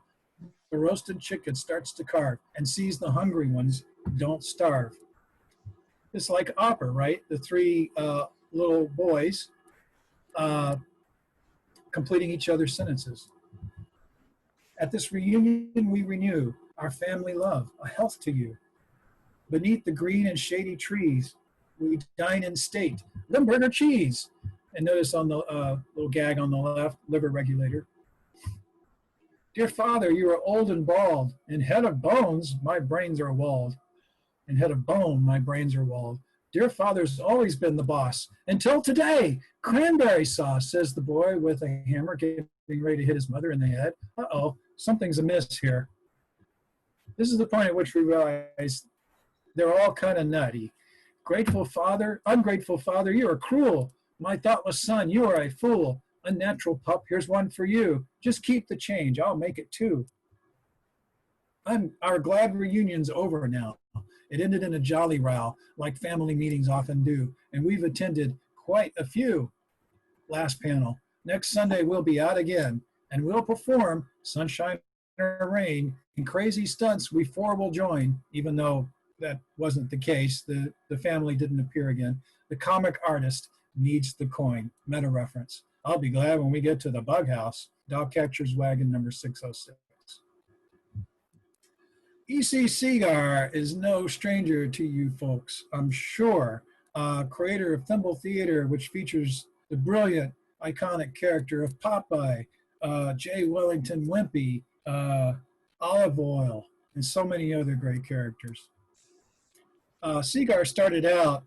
The roasted chicken starts to carve and sees the hungry ones don't starve. It's like opera, right? The three little boys completing each other's sentences. At this reunion we renew our family love, a health to you. Beneath the green and shady trees, we dine in state, Limburger cheese. And notice on the little gag on the left, liver regulator. Dear Father, you are old and bald. In head of bones, my brains are walled. In head of bone, my brains are walled. Dear Father's always been the boss. Until today, cranberry sauce, says the boy with a hammer getting ready to hit his mother in the head. Uh-oh, something's amiss here. This is the point at which we realize they're all kind of nutty. Grateful Father, ungrateful Father, you are cruel. My thoughtless son, you are a fool. Unnatural pup, here's one for you. Just keep the change, I'll make it two. Our glad reunion's over now. It ended in a jolly row, like family meetings often do, and we've attended quite a few. Last panel. Next Sunday we'll be out again, and we'll perform, sunshine or rain, in crazy stunts we four will join, even though that wasn't the case. The family didn't appear again. The comic artist needs the coin. Meta reference. I'll be glad when we get to the bug house. Dog catcher's wagon number 606. E.C.Segar is no stranger to you folks, I'm sure. Creator of Thimble Theatre, which features the brilliant, iconic character of Popeye, J. Wellington Wimpy, Olive Oil, and so many other great characters. Segar started out,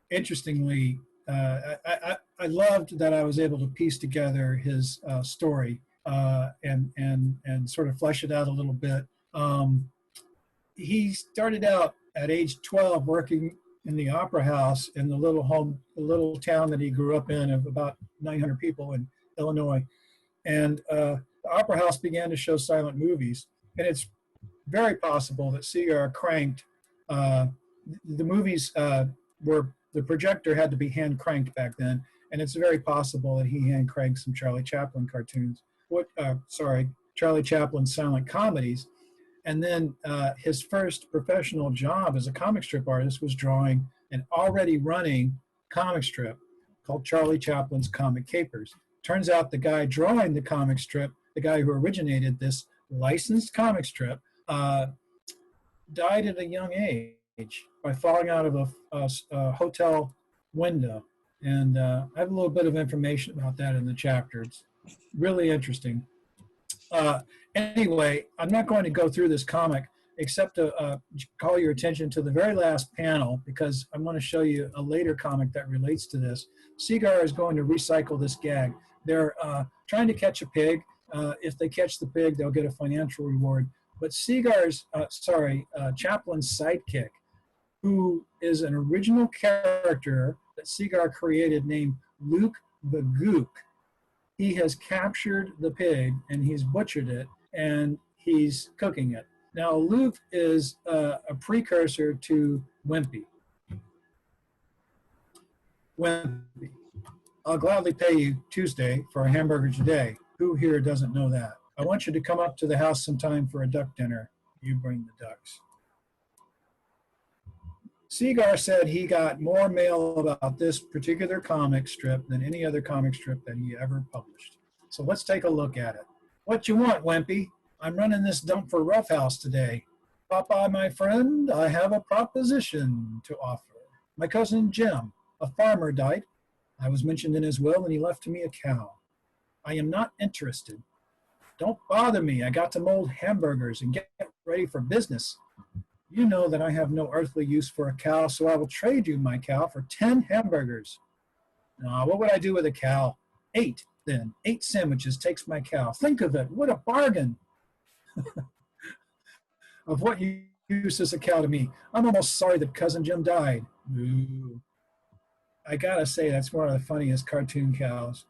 interestingly, I loved that I was able to piece together his story and sort of flesh it out a little bit. He started out at age 12 working in the opera house in the little town that he grew up in of about 900 people in Illinois. And the opera house began to show silent movies. And it's very possible that Segar cranked, the movies the projector had to be hand cranked back then. And it's very possible that he hand cranked some Charlie Chaplin cartoons. Charlie Chaplin's silent comedies. And then his first professional job as a comic strip artist was drawing an already running comic strip called Charlie Chaplin's Comic Capers. Turns out the guy drawing the comic strip, the guy who originated this licensed comic strip, died at a young age by falling out of a hotel window. And I have a little bit of information about that in the chapter. It's really interesting. Anyway, I'm not going to go through this comic except to call your attention to the very last panel, because I want to show you a later comic that relates to this. Segar is going to recycle this gag. They're trying to catch a pig. If they catch the pig, they'll get a financial reward. But Chaplin's sidekick, who is an original character that Segar created named Luke the Gook, he has captured the pig and he's butchered it and he's cooking it. Now, Luke is a precursor to Wimpy. Wimpy. I'll gladly pay you Tuesday for a hamburger today. Who here doesn't know that? I want you to come up to the house sometime for a duck dinner. You bring the ducks. Segar said he got more mail about this particular comic strip than any other comic strip that he ever published. So let's take a look at it. What you want, Wimpy? I'm running this dump for Roughhouse today. Popeye, my friend, I have a proposition to offer. My cousin Jim, a farmer, died. I was mentioned in his will and he left to me a cow. I am not interested. Don't bother me. I got to mold hamburgers and get ready for business. You know that I have no earthly use for a cow, so I will trade you my cow for 10 hamburgers. Now, what would I do with a cow? 8, then. 8 sandwiches takes my cow. Think of it. What a bargain. Of what use is a cow to me? I'm almost sorry that Cousin Jim died. Ooh. I gotta say, that's one of the funniest cartoon cows.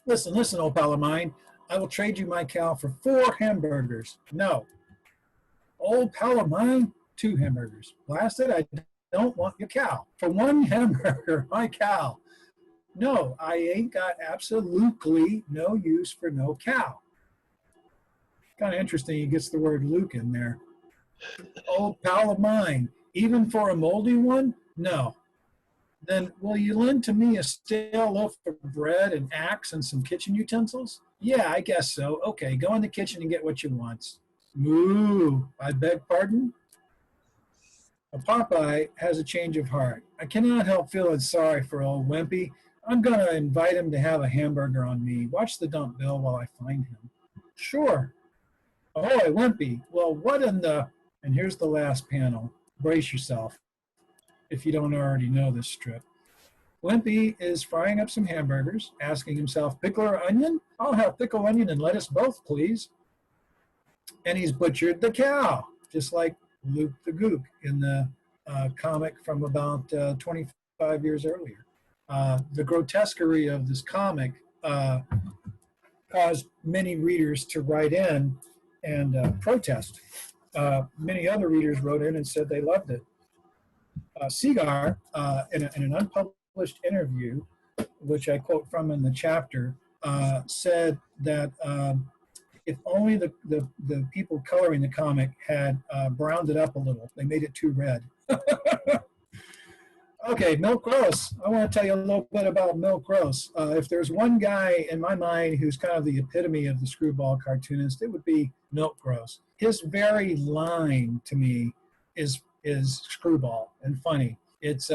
Listen, old pal of mine. I will trade you my cow for 4 hamburgers. No. Old pal of mine, 2 hamburgers. Blasted, I don't want your cow. For 1 hamburger, my cow. No, I ain't got absolutely no use for no cow. Kind of interesting he gets the word Luke in there. Old pal of mine, even for a moldy one? No. Then will you lend to me a stale loaf of bread, an axe, and some kitchen utensils? Yeah, I guess so. Okay, go in the kitchen and get what you want. Moo, I beg pardon? Popeye has a change of heart. I cannot help feeling sorry for old Wimpy. I'm going to invite him to have a hamburger on me. Watch the dump, Bill, while I find him. Sure. Ahoy, Wimpy. Well, what in the... And here's the last panel. Brace yourself, if you don't already know this strip. Wimpy is frying up some hamburgers, asking himself, pickle or onion? I'll have pickle, onion, and lettuce both, please. And he's butchered the cow, just like Luke the Gook in the comic from about 25 years earlier. The grotesquerie of this comic caused many readers to write in and protest. Many other readers wrote in and said they loved it. Segar, in an unpublished interview, which I quote from in the chapter, said that if only the people coloring the comic had browned it up a little, they made it too red. Okay, Milk Gross. I want to tell you a little bit about Milk Gross. If there's one guy in my mind who's kind of the epitome of the Screwball cartoonist, it would be Milk Gross. His very line to me is Screwball and funny. It's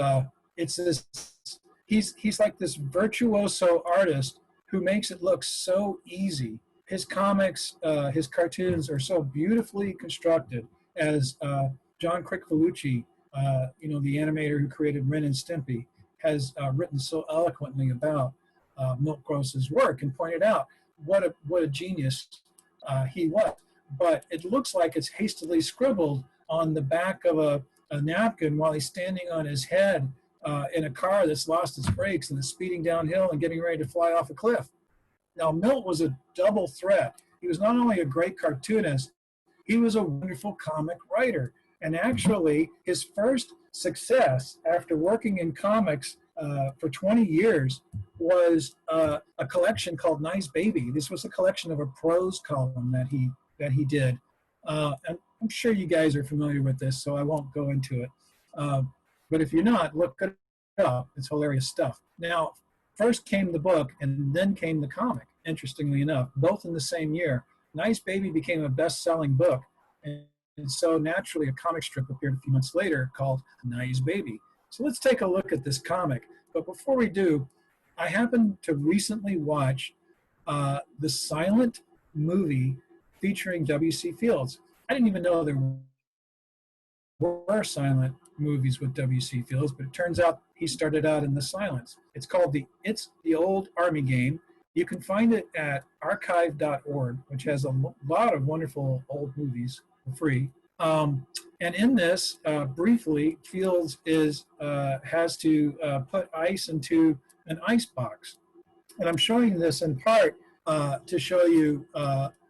this. He's like this virtuoso artist who makes it look so easy. His comics, his cartoons are so beautifully constructed, as John Crickvolucci, the animator who created Ren and Stimpy, has written so eloquently about Milk Gross's work and pointed out what a genius he was. But it looks like it's hastily scribbled on the back of a napkin while he's standing on his head in a car that's lost its brakes and is speeding downhill and getting ready to fly off a cliff. Now, Milt was a double threat. He was not only a great cartoonist, he was a wonderful comic writer. And actually, his first success after working in comics for 20 years was a collection called Nice Baby. This was a collection of a prose column that he did. And I'm sure you guys are familiar with this, so I won't go into it. But if you're not, look it up. It's hilarious stuff. Now, first came the book, and then came the comic, interestingly enough, both in the same year. Nice Baby became a best-selling book, and so naturally a comic strip appeared a few months later called Nice Baby. So let's take a look at this comic. But before we do, I happened to recently watch the silent movie featuring W.C. Fields. I didn't even know there were silent movies with W.C. Fields, but it turns out he started out in the silence. It's called It's the Old Army Game. You can find it at archive.org, which has a lot of wonderful old movies for free. And in this, briefly, Fields has to put ice into an ice box. And I'm showing this in part to show you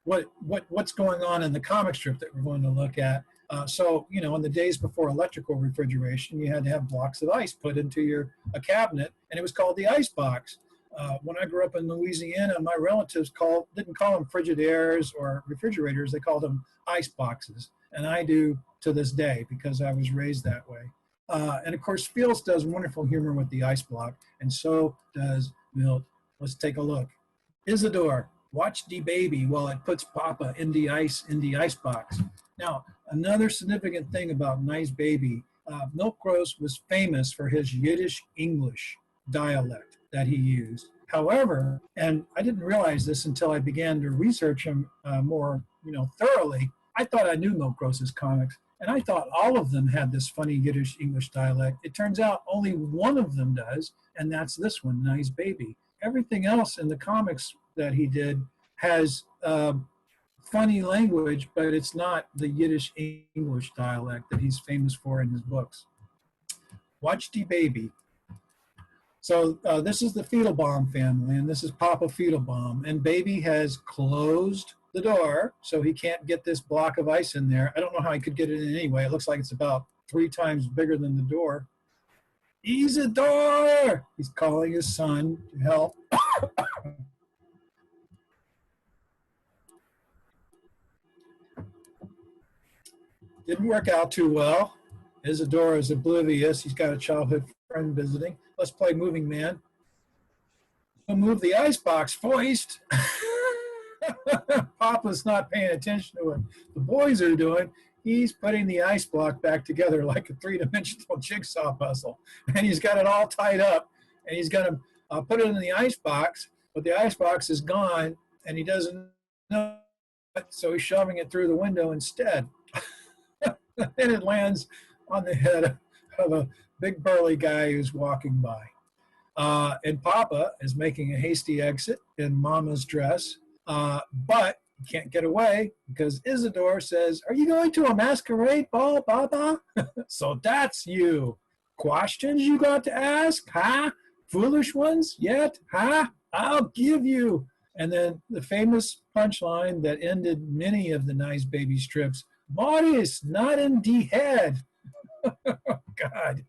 what's going on in the comic strip that we're going to look at. So, you know, in the days before electrical refrigeration, you had to have blocks of ice put into a cabinet, and it was called the ice box. When I grew up in Louisiana, my relatives didn't call them Frigidaires or refrigerators, they called them ice boxes. And I do to this day because I was raised that way. And of course, Fields does wonderful humor with the ice block, and so does Milt. Let's take a look. Isidore, watch the baby while it puts Papa in the ice box. Now, another significant thing about Nice Baby, Milt Gross was famous for his Yiddish English dialect that he used. However, and I didn't realize this until I began to research him more, thoroughly. I thought I knew Milt Gross's comics, and I thought all of them had this funny Yiddish English dialect. It turns out only one of them does, and that's this one, Nice Baby. Everything else in the comics that he did has funny language, but it's not the Yiddish English dialect that he's famous for in his books. Watch the Baby. So this is the Fiedelbaum family, and this is Papa Fiedelbaum, and Baby has closed the door, so he can't get this block of ice in there. I don't know how he could get it in anyway. It looks like it's about 3 times bigger than the door. Isidore! He's calling his son to help. Didn't work out too well. Isidore is oblivious. He's got a childhood friend visiting. Let's play Moving Man. We'll move the icebox first. Papa's not paying attention to what the boys are doing. He's putting the ice block back together like a 3-dimensional jigsaw puzzle. And he's got it all tied up. And he's going to put it in the ice box, but the ice box is gone, and he doesn't know it, so he's shoving it through the window instead. And it lands on the head of a big burly guy who's walking by. And Papa is making a hasty exit in Mama's dress, but he can't get away because Isidore says, "Are you going to a masquerade ball, Papa?" So that's you. Questions you got to ask, huh? Foolish ones yet, huh? I'll give you. And then the famous punchline that ended many of the Nice Baby strips, "Morris, not in the head." God.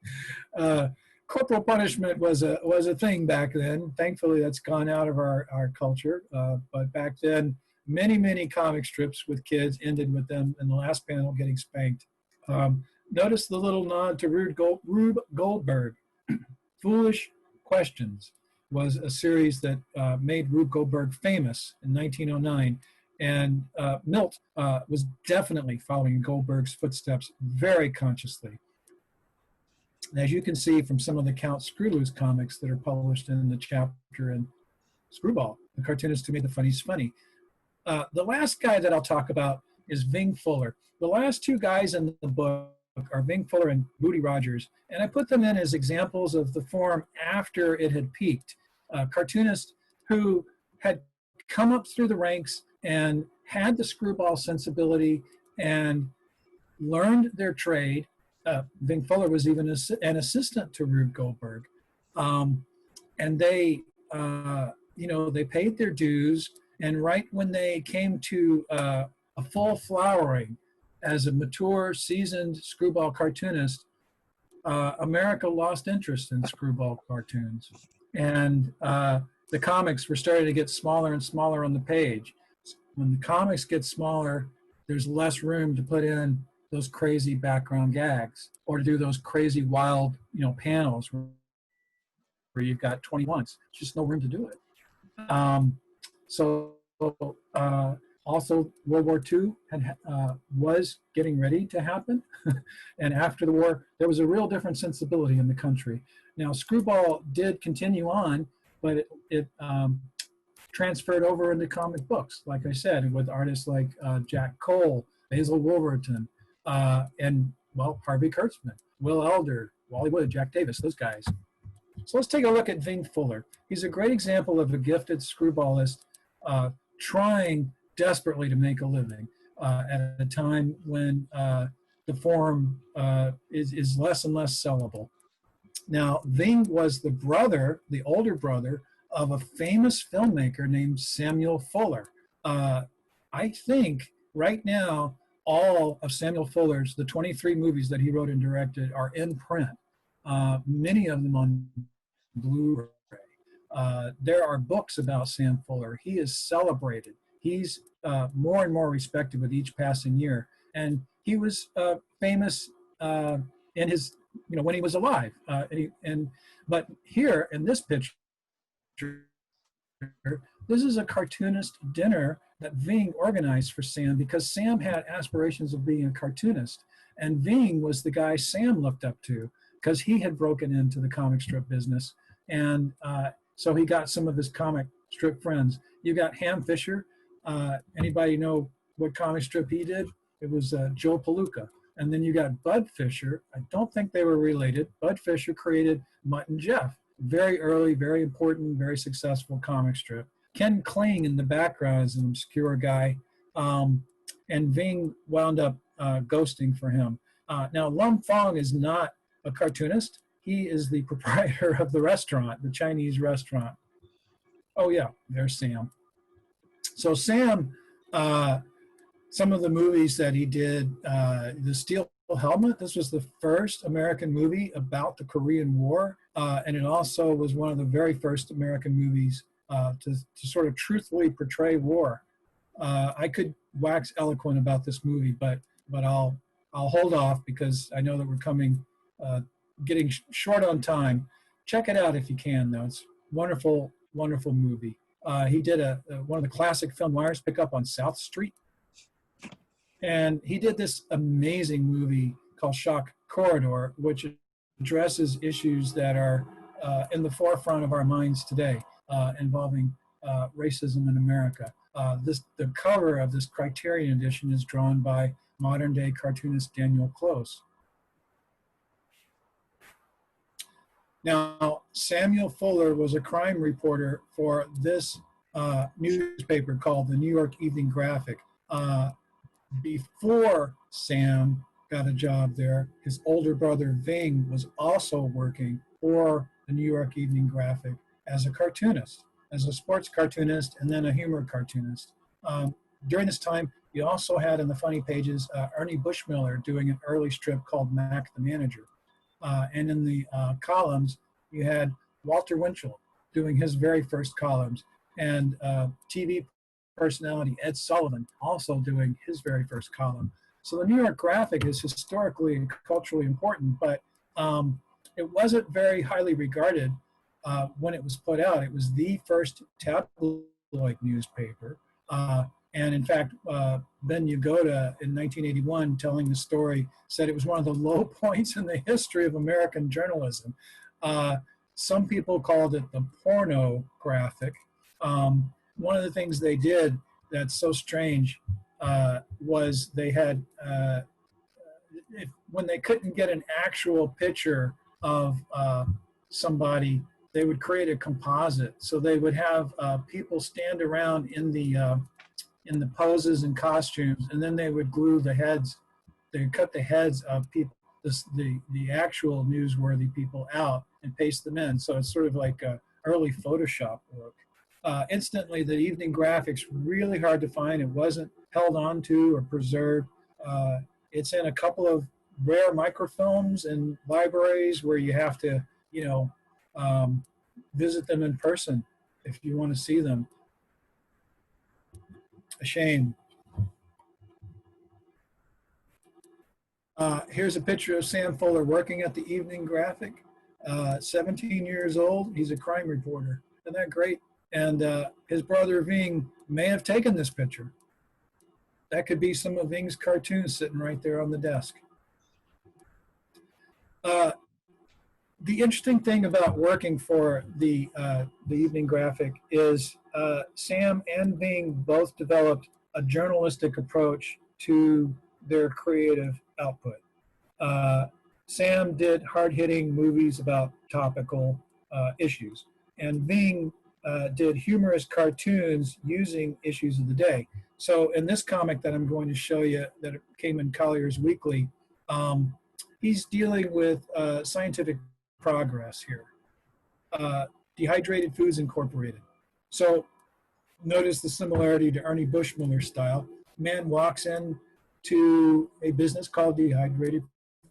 Corporal punishment was a thing back then. Thankfully, that's gone out of our culture. But back then, many comic strips with kids ended with them in the last panel getting spanked. Notice the little nod to Rube Goldberg. Foolish Questions was a series that made Rube Goldberg famous in 1909. And Milt was definitely following Goldberg's footsteps very consciously. As you can see from some of the Count Screwloose comics that are published in the chapter in Screwball, the cartoonist who made the Funnies funny. The last guy that I'll talk about is Ving Fuller. The last 2 guys in the book are Ving Fuller and Booty Rogers, and I put them in as examples of the form after it had peaked. Cartoonists who had come up through the ranks and had the screwball sensibility and learned their trade. Ving Fuller was even an assistant to Rube Goldberg. And they, they paid their dues. And right when they came to a full flowering, as a mature, seasoned screwball cartoonist, America lost interest in screwball cartoons. And the comics were starting to get smaller and smaller on the page. When the comics get smaller, there's less room to put in those crazy background gags or to do those crazy wild, panels where you've got 21s. There's just no room to do it. So also World War II was getting ready to happen. And after the war, there was a real different sensibility in the country. Now, Screwball did continue on, but it transferred over into comic books, like I said, with artists like Jack Cole, Basil Wolverton, and, well, Harvey Kurtzman, Will Elder, Wally Wood, Jack Davis, those guys. So let's take a look at Ving Fuller. He's a great example of a gifted screwballist trying desperately to make a living at a time when the form is less and less sellable. Now, Ving was the older brother of a famous filmmaker named Samuel Fuller. I think right now, all of Samuel Fuller's, the 23 movies that he wrote and directed, are in print. Many of them on Blu-ray. There are books about Sam Fuller. He is celebrated. He's more and more respected with each passing year. And he was famous in his, when he was alive. But here in this picture, this is a cartoonist dinner that Ving organized for Sam because Sam had aspirations of being a cartoonist. And Ving was the guy Sam looked up to because he had broken into the comic strip business. And so he got some of his comic strip friends. You got Ham Fisher. Anybody know what comic strip he did? It was Joe Palooka. And then you got Bud Fisher. I don't think they were related. Bud Fisher created Mutt and Jeff. Very early, very important, very successful comic strip. Ken Kling in the background is an obscure guy. And Ving wound up ghosting for him. Now, Lum Fong is not a cartoonist. He is the proprietor of the restaurant, the Chinese restaurant. Oh, yeah, there's Sam. So Sam, some of the movies that he did, The Steel Helmet, this was the first American movie about the Korean War. And it also was one of the very first American movies to sort of truthfully portray war. I could wax eloquent about this movie, but I'll hold off because I know that we're getting short on time. Check it out if you can, though. It's wonderful, wonderful movie. He did one of the classic film noirs, Pick Up on South Street. And he did this amazing movie called Shock Corridor, which addresses issues that are in the forefront of our minds today, involving racism in America. The cover of this Criterion edition is drawn by modern-day cartoonist Daniel Close. Now, Samuel Fuller was a crime reporter for this newspaper called the New York Evening Graphic. Before Sam got a job there, his older brother Ving was also working for the New York Evening Graphic as a cartoonist, as a sports cartoonist, and then a humor cartoonist. During this time, you also had in the funny pages Ernie Bushmiller doing an early strip called Mac the Manager. And in the columns, you had Walter Winchell doing his very first columns, and TV personality Ed Sullivan also doing his very first column. So the New York Graphic is historically and culturally important, but it wasn't very highly regarded when it was put out. It was the first tabloid newspaper. And in fact, Ben Yagoda in 1981, telling the story, said it was one of the low points in the history of American journalism. Some people called it the porno graphic. One of the things they did that's so strange was they had, when they couldn't get an actual picture of somebody, they would create a composite. So they would have people stand around in the poses and costumes, and then they would glue the heads. They would cut the heads of people, the actual newsworthy people out, and paste them in. So it's sort of like early Photoshop work. Instantly, the evening graphics really hard to find. It wasn't held on to or preserved. It's in a couple of rare microfilms and libraries where you have to, you know, visit them in person if you want to see them. A shame. Here's a picture of Sam Fuller working at the Evening Graphic. 17 years old. He's a crime reporter. Isn't that great? And his brother Ving may have taken this picture. That could be some of Ving's cartoons sitting right there on the desk. The interesting thing about working for the Evening Graphic is Sam and Ving both developed a journalistic approach to their creative output. Sam did hard-hitting movies about topical issues, and Ving did humorous cartoons using issues of the day. So in this comic that I'm going to show you that came in Collier's Weekly, he's dealing with scientific progress here. Dehydrated Foods Incorporated. So notice the similarity to Ernie Bushmiller's style. Man walks in to a business called Dehydrated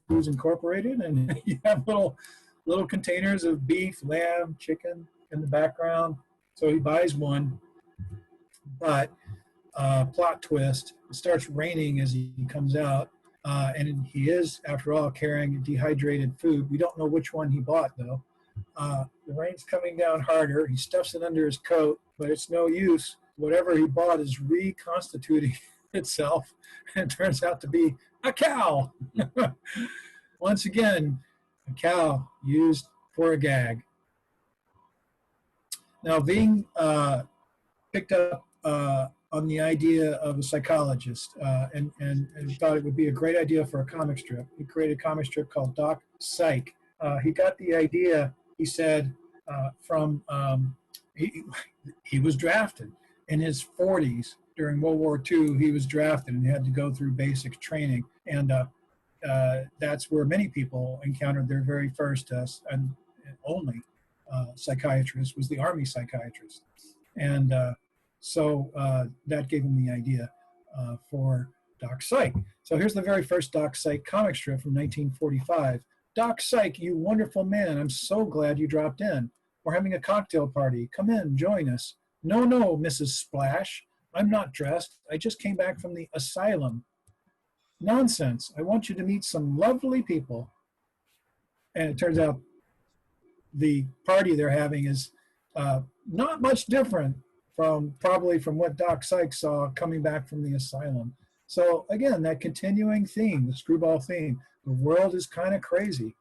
Foods Incorporated, and you have little containers of beef, lamb, chicken in the background. So he buys one, but plot twist, it starts raining as he comes out, and he is, after all, carrying dehydrated food. We don't know which one he bought, though. The rain's coming down harder. He stuffs it under his coat, but it's no use. Whatever he bought is reconstituting itself, and it turns out to be a cow. Once again, a cow used for a gag. Now, Ving picked up on the idea of a psychologist and thought it would be a great idea for a comic strip. He created a comic strip called Doc Psych. He got the idea, he said, from, he was drafted. In his 40s, during World War II, he was drafted and had to go through basic training. And that's where many people encountered their very first and only psychiatrist was the Army psychiatrist. And so that gave him the idea for Doc Psych. So here's the very first Doc Psych comic strip from 1945. Doc Psych, you wonderful man, I'm so glad you dropped in. We're having a cocktail party. Come in, join us. No, no, Mrs. Splash. I'm not dressed. I just came back from the asylum. Nonsense. I want you to meet some lovely people. And it turns out the party they're having is not much different probably from what Doc Psych saw coming back from the asylum. So again, that continuing theme, the Screwball theme, the world is kind of crazy.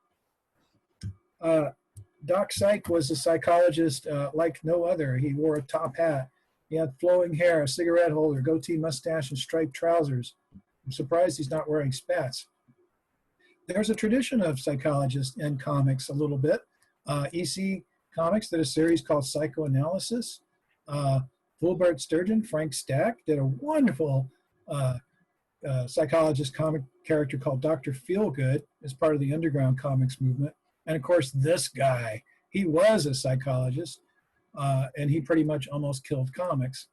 Doc Psych was a psychologist like no other. He wore a top hat. He had flowing hair, a cigarette holder, goatee, mustache, and striped trousers. I'm surprised he's not wearing spats. There's a tradition of psychologists in comics a little bit. E.C. Comics did a series called Psychoanalysis. Fulbert Sturgeon, Frank Stack, did a wonderful psychologist comic character called Dr. Feelgood as part of the underground comics movement. And of course, this guy, he was a psychologist, and he pretty much almost killed comics,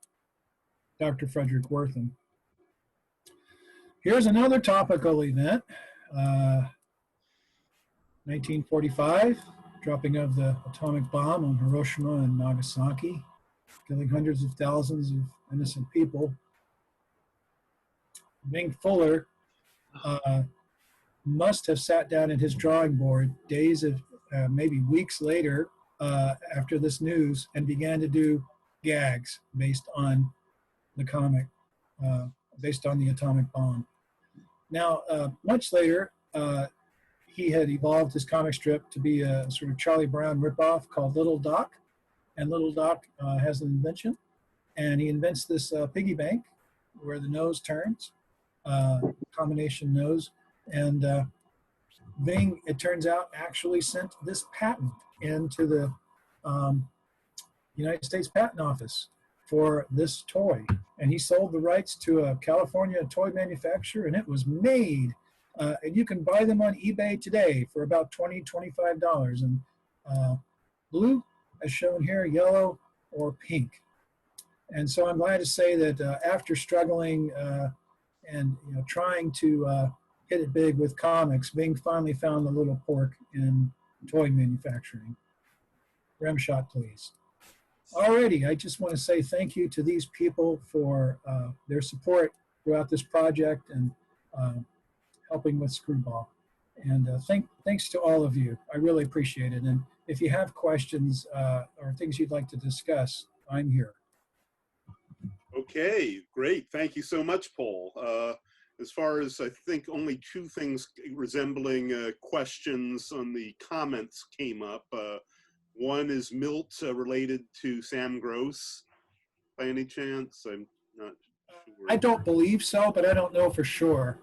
Dr. Frederick Wortham. Here's another topical event, 1945, dropping of the atomic bomb on Hiroshima and Nagasaki, killing hundreds of thousands of innocent people. Ving Fuller must have sat down at his drawing board days of maybe weeks later after this news and began to do gags based on the comic, based on the atomic bomb. Now, much later, he had evolved his comic strip to be a sort of Charlie Brown ripoff called Little Doc. And Little Doc has an invention, and he invents this piggy bank where the nose turns, combination nose. And Ving, it turns out, actually sent this patent into the United States Patent Office for this toy. And he sold the rights to a California toy manufacturer, and it was made. And you can buy them on eBay today for about $20, $25. And blue, as shown here, yellow, or pink. And so I'm glad to say that after struggling and trying to hit it big with comics. Bing finally found the little pork in toy manufacturing. Rim shot, please. Alrighty, I just want to say thank you to these people for their support throughout this project and helping with Screwball. And thanks to all of you. I really appreciate it. And if you have questions or things you'd like to discuss, I'm here. Okay, great. Thank you so much, Paul. As far as I think only two things resembling questions on the comments came up. One is Milt related to Sam Gross by any chance? I'm not sure. I don't believe so, but I don't know for sure.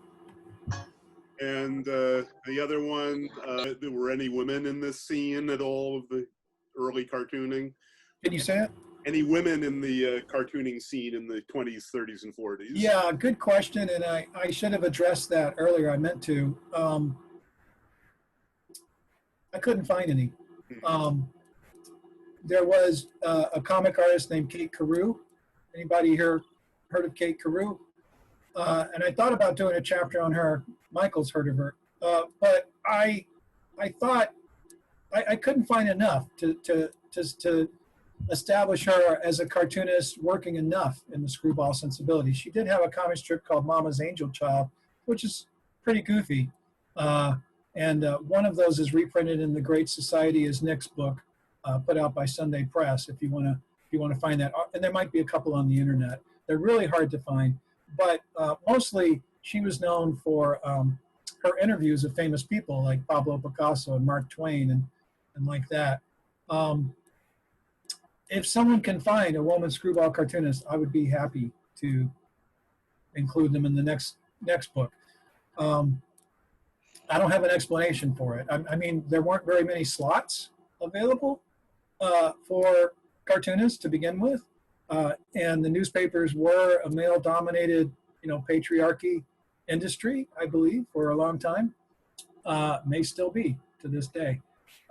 And the other one, there were any women in this scene at all of the early cartooning? Can you say it? Any women in the cartooning scene in the 20s, 30s, and 40s? Yeah, good question, and I should have addressed that earlier. I meant to. I couldn't find any. There was a comic artist named Kate Carew. Anybody here heard of Kate Carew? And I thought about doing a chapter on her. Michael's heard of her, but I thought I couldn't find enough to establish her as a cartoonist working enough in the Screwball sensibility. She did have a comic strip called Mama's Angel Child, which is pretty goofy. And one of those is reprinted in The Great Society as Nick's book, put out by Sunday Press. If you want to find that, and there might be a couple on the internet. They're really hard to find, but mostly she was known for her interviews of famous people like Pablo Picasso and Mark Twain and like that. If someone can find a woman Screwball cartoonist, I would be happy to include them in the next book. I don't have an explanation for it. I mean, there weren't very many slots available for cartoonists to begin with, and the newspapers were a male-dominated, patriarchy industry, I believe, for a long time. May still be to this day,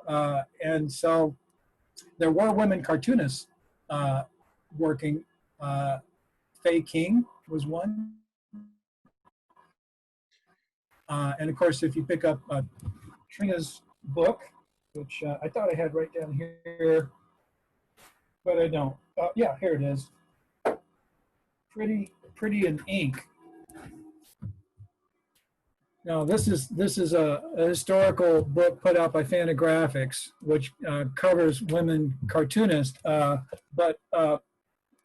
and so there were women cartoonists working. Faye King was one. And of course, if you pick up Trina's book, which I thought I had right down here, but I don't. Yeah, here it is. Pretty in ink. Now, this is a historical book put out by Fantagraphics, which covers women cartoonists, but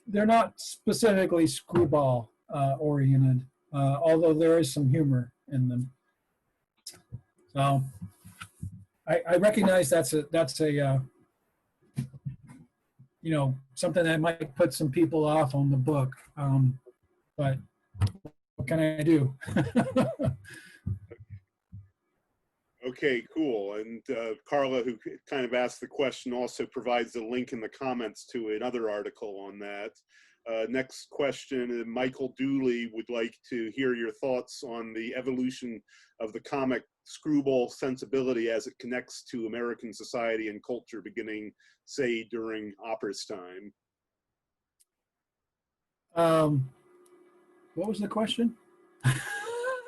they're not specifically Screwball oriented, although there is some humor in them. So I recognize that's a something that might put some people off on the book, but what can I do? Okay, cool. And Carla, who kind of asked the question, also provides a link in the comments to another article on that. Next question, Michael Dooley would like to hear your thoughts on the evolution of the comic Screwball sensibility as it connects to American society and culture beginning, say, during Opera's time. What was the question?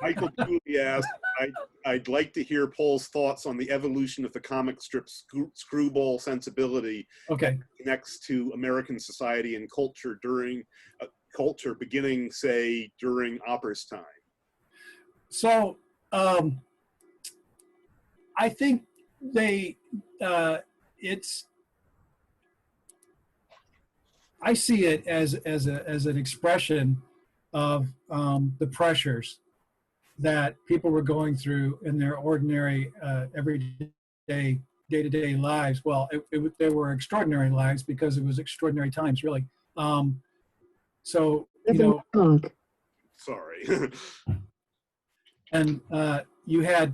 Michael Dooley asked, I'd like to hear Paul's thoughts on the evolution of the comic strip Screwball sensibility. Okay. Connects to American society and culture during culture beginning, say, during Opera's time. So I think I see it as an expression of the pressures that people were going through in their ordinary, everyday, day-to-day lives. Well, they were extraordinary lives because it was extraordinary times, really. So, Sorry. and you had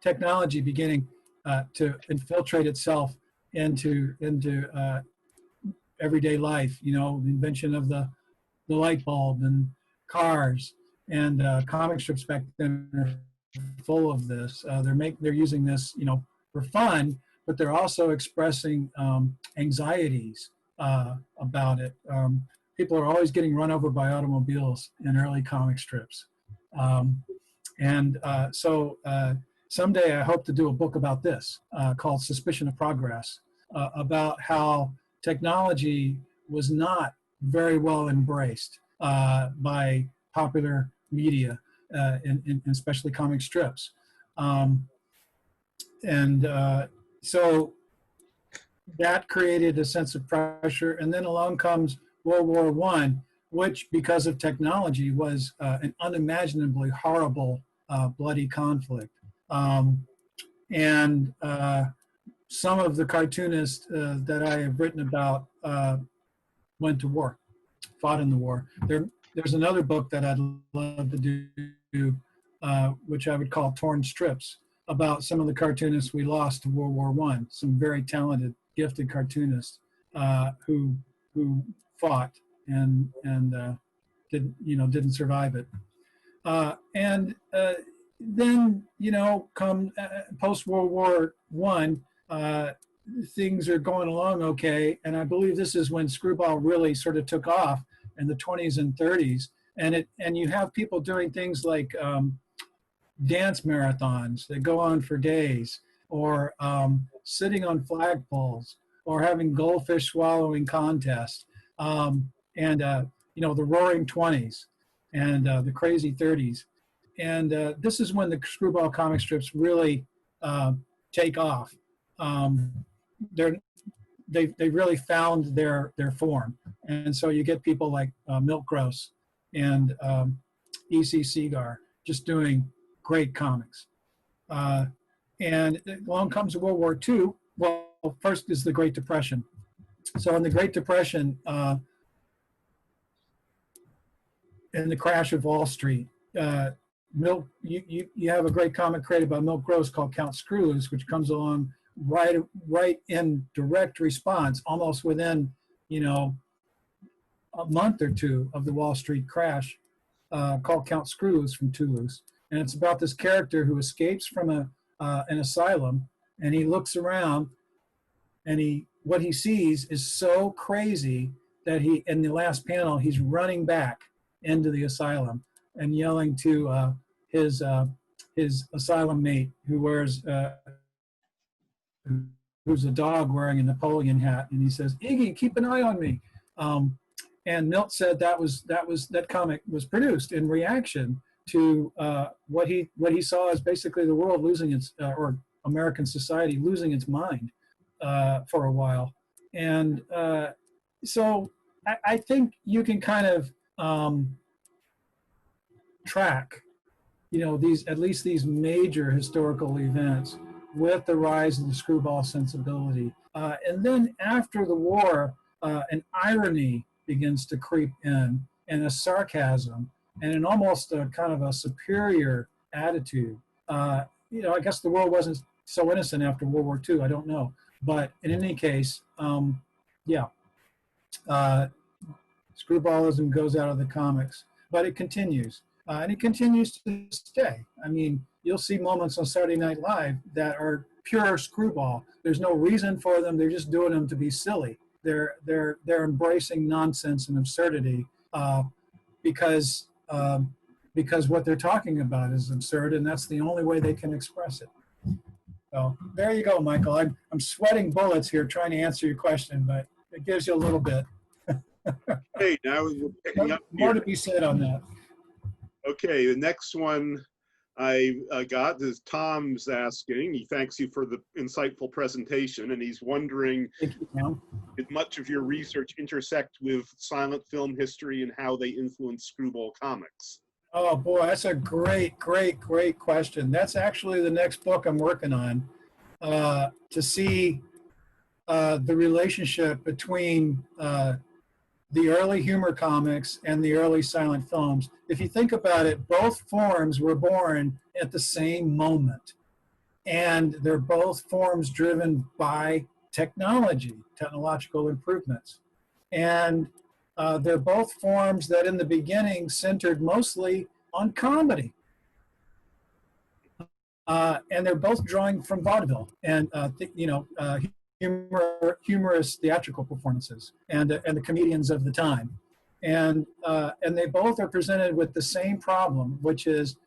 technology beginning to infiltrate itself into everyday life. The invention of the light bulb and cars, and comic strips back then are full of this. They're using this, for fun, but they're also expressing anxieties about it. People are always getting run over by automobiles in early comic strips. So someday I hope to do a book about this called Suspicion of Progress, about how technology was not very well embraced by popular media, and especially comic strips. So that created a sense of pressure. And then along comes World War I, which, because of technology, was an unimaginably horrible, bloody conflict. And some of the cartoonists that I have written about went to war, fought in the war. There's another book that I'd love to do, which I would call Torn Strips, about some of the cartoonists we lost to World War I, some very talented, gifted cartoonists who fought and didn't survive it. Then, come post-World War I, things are going along okay. And I believe this is when Screwball really sort of took off in the 20s and 30s. And you have people doing things like dance marathons that go on for days, or sitting on flagpoles, or having goldfish swallowing contests, the Roaring 20s and the Crazy 30s. And this is when the Screwball comic strips really take off. They really found their form. And so you get people like Milt Gross and E.C.Segar just doing great comics. And along comes World War II. Well, first is the Great Depression. So in the Great Depression, in the crash of Wall Street, you have a great comic created by Milt Gross called Count Screws, which comes along right in direct response, almost within a month or two of the Wall Street crash, called Count Screws from Toulouse. And it's about this character who escapes from an asylum, and he looks around, and what he sees is so crazy that in the last panel, he's running back into the asylum and yelling to his asylum mate, who's a dog wearing a Napoleon hat, and he says, "Iggy, keep an eye on me." And Milt said that comic was produced in reaction to what he saw as basically the world losing its or American society losing its mind for a while. And so I think you can kind of track, at least these major historical events with the rise of the Screwball sensibility. And then after the war, an irony begins to creep in, and a sarcasm, and an almost a kind of a superior attitude. I guess the world wasn't so innocent after World War II, I don't know. But in any case, Screwballism goes out of the comics, but it continues. And it continues to stay. I mean, you'll see moments on Saturday Night Live that are pure Screwball. There's no reason for them. They're just doing them to be silly. They're embracing nonsense and absurdity because what they're talking about is absurd, and that's the only way they can express it. So there you go, Michael. I'm sweating bullets here trying to answer your question, but it gives you a little bit. Hey, now we're picking up More here. to be said on that. Okay, the next one I got is Tom's asking. He thanks you for the insightful presentation, and he's wondering, Thank you, Tom. did much of your research intersect with silent film history and how they influence Screwball comics? Oh boy, that's a great question. That's actually the next book I'm working on, to see the relationship between the early humor comics and the early silent films. If you think about it, both forms were born at the same moment. And they're both forms driven by technological improvements. And they're both forms that in the beginning centered mostly on comedy. And they're both drawing from vaudeville and, humorous theatrical performances and the comedians of the time. And they both are presented with the same problem, which is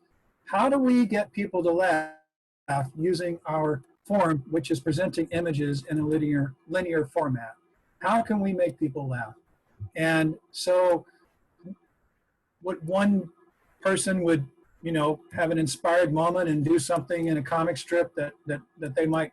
how do we get people to laugh using our form, which is presenting images in a linear format? How can we make people laugh? And so what one person would, have an inspired moment and do something in a comic strip that they might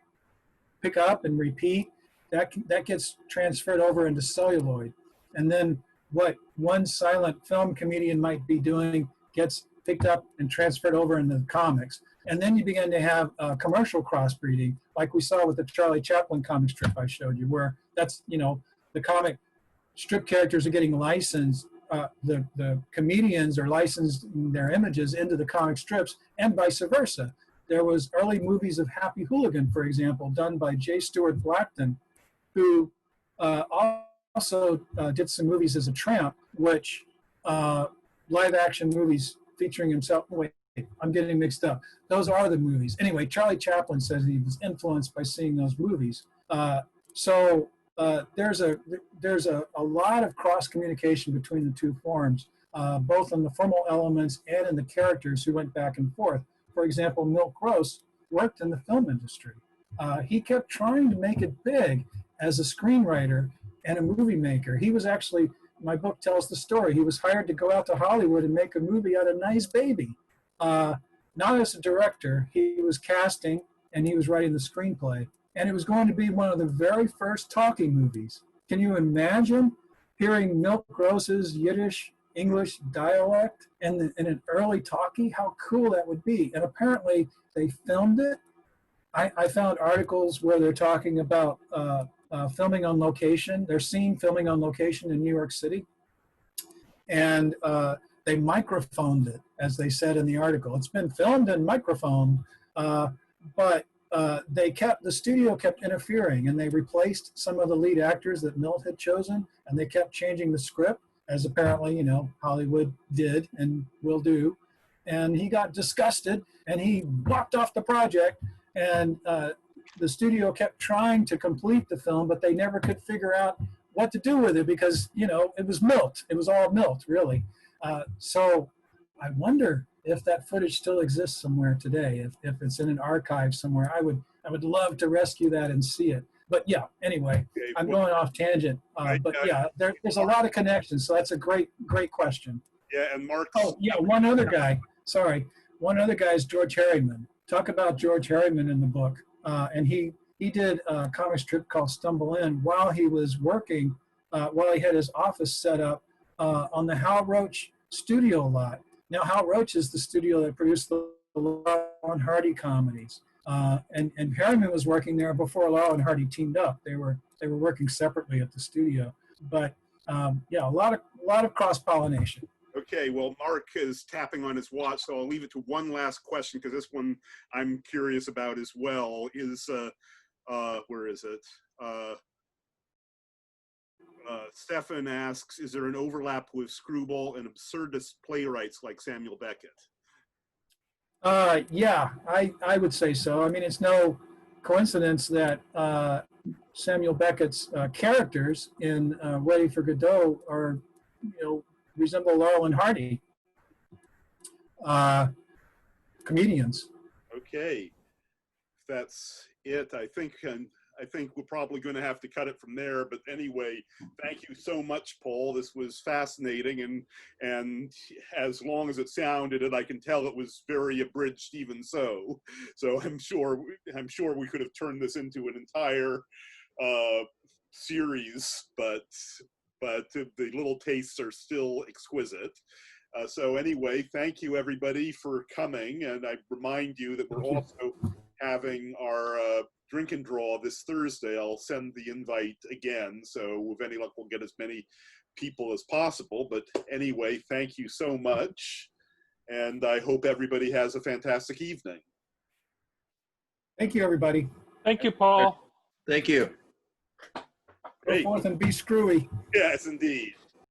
pick up and repeat, that gets transferred over into celluloid. And then what one silent film comedian might be doing gets picked up and transferred over into the comics. And then you begin to have commercial crossbreeding, like we saw with the Charlie Chaplin comic strip I showed you, where that's, the comic strip characters are getting licensed. The comedians are licensing their images into the comic strips, and vice versa. There was early movies of Happy Hooligan, for example, done by J. Stewart Blackton, who also did some movies as a tramp, which live action movies featuring himself. Wait, I'm getting mixed up. Those are the movies. Anyway, Charlie Chaplin says he was influenced by seeing those movies. There's a lot of cross communication between the two forms, both in the formal elements and in the characters who went back and forth. For example, Milt Gross worked in the film industry. He kept trying to make it big as a screenwriter and a movie maker. He was actually, my book tells the story, he was hired to go out to Hollywood and make a movie out of Nice Baby. Not as a director, he was casting and he was writing the screenplay. And it was going to be one of the very first talking movies. Can you imagine hearing Milt Gross's Yiddish English dialect in an early talkie? How cool that would be. And apparently they filmed it. I found articles where they're talking about filming on location. They're seen filming on location in New York City. And they microphoned it, as they said in the article. It's been filmed and microphoned, but the studio kept interfering, and they replaced some of the lead actors that Milt had chosen, and they kept changing the script, as apparently, Hollywood did and will do. And he got disgusted, and he walked off the project, and the studio kept trying to complete the film, but they never could figure out what to do with it because, it was Milt. It was all Milt, really. So I wonder if that footage still exists somewhere today, if it's in an archive somewhere. I would love to rescue that and see it. But yeah, anyway, I'm going off tangent. But yeah, there's a lot of connections. So that's a great question. Yeah, and Mark. Oh yeah, one other guy is George Harriman. Talk about George Harriman in the book. And he did a comic strip called Stumble In while he was working, while he had his office set up on the Hal Roach studio lot. Now, Hal Roach is the studio that produced the Laurel and Hardy comedies. And Harriman was working there before Laurel and Hardy teamed up. They were working separately at the studio. But yeah, a lot of cross-pollination. Okay, well, Mark is tapping on his watch, so I'll leave it to one last question because this one I'm curious about as well. Is where is it? Stefan asks, is there an overlap with Screwball and absurdist playwrights like Samuel Beckett? Yeah, I would say so. I mean, it's no coincidence that Samuel Beckett's characters in Ready for Godot are, resemble Laurel and Hardy comedians. Okay, that's it. I think we're probably going to have to cut it from there. But anyway, thank you so much, Paul. This was fascinating, and as long as it sounded, and I can tell it was very abridged, even so. So I'm sure we could have turned this into an entire series, but the little tastes are still exquisite. So anyway, thank you everybody for coming, and I remind you that we're also having our drink and draw this Thursday. I'll send the invite again, so with any luck we'll get as many people as possible. But anyway, thank you so much, and I hope everybody has a fantastic evening. Thank you, everybody. Thank you, Paul. Thank you. Go forth and be screwy. Yes, indeed.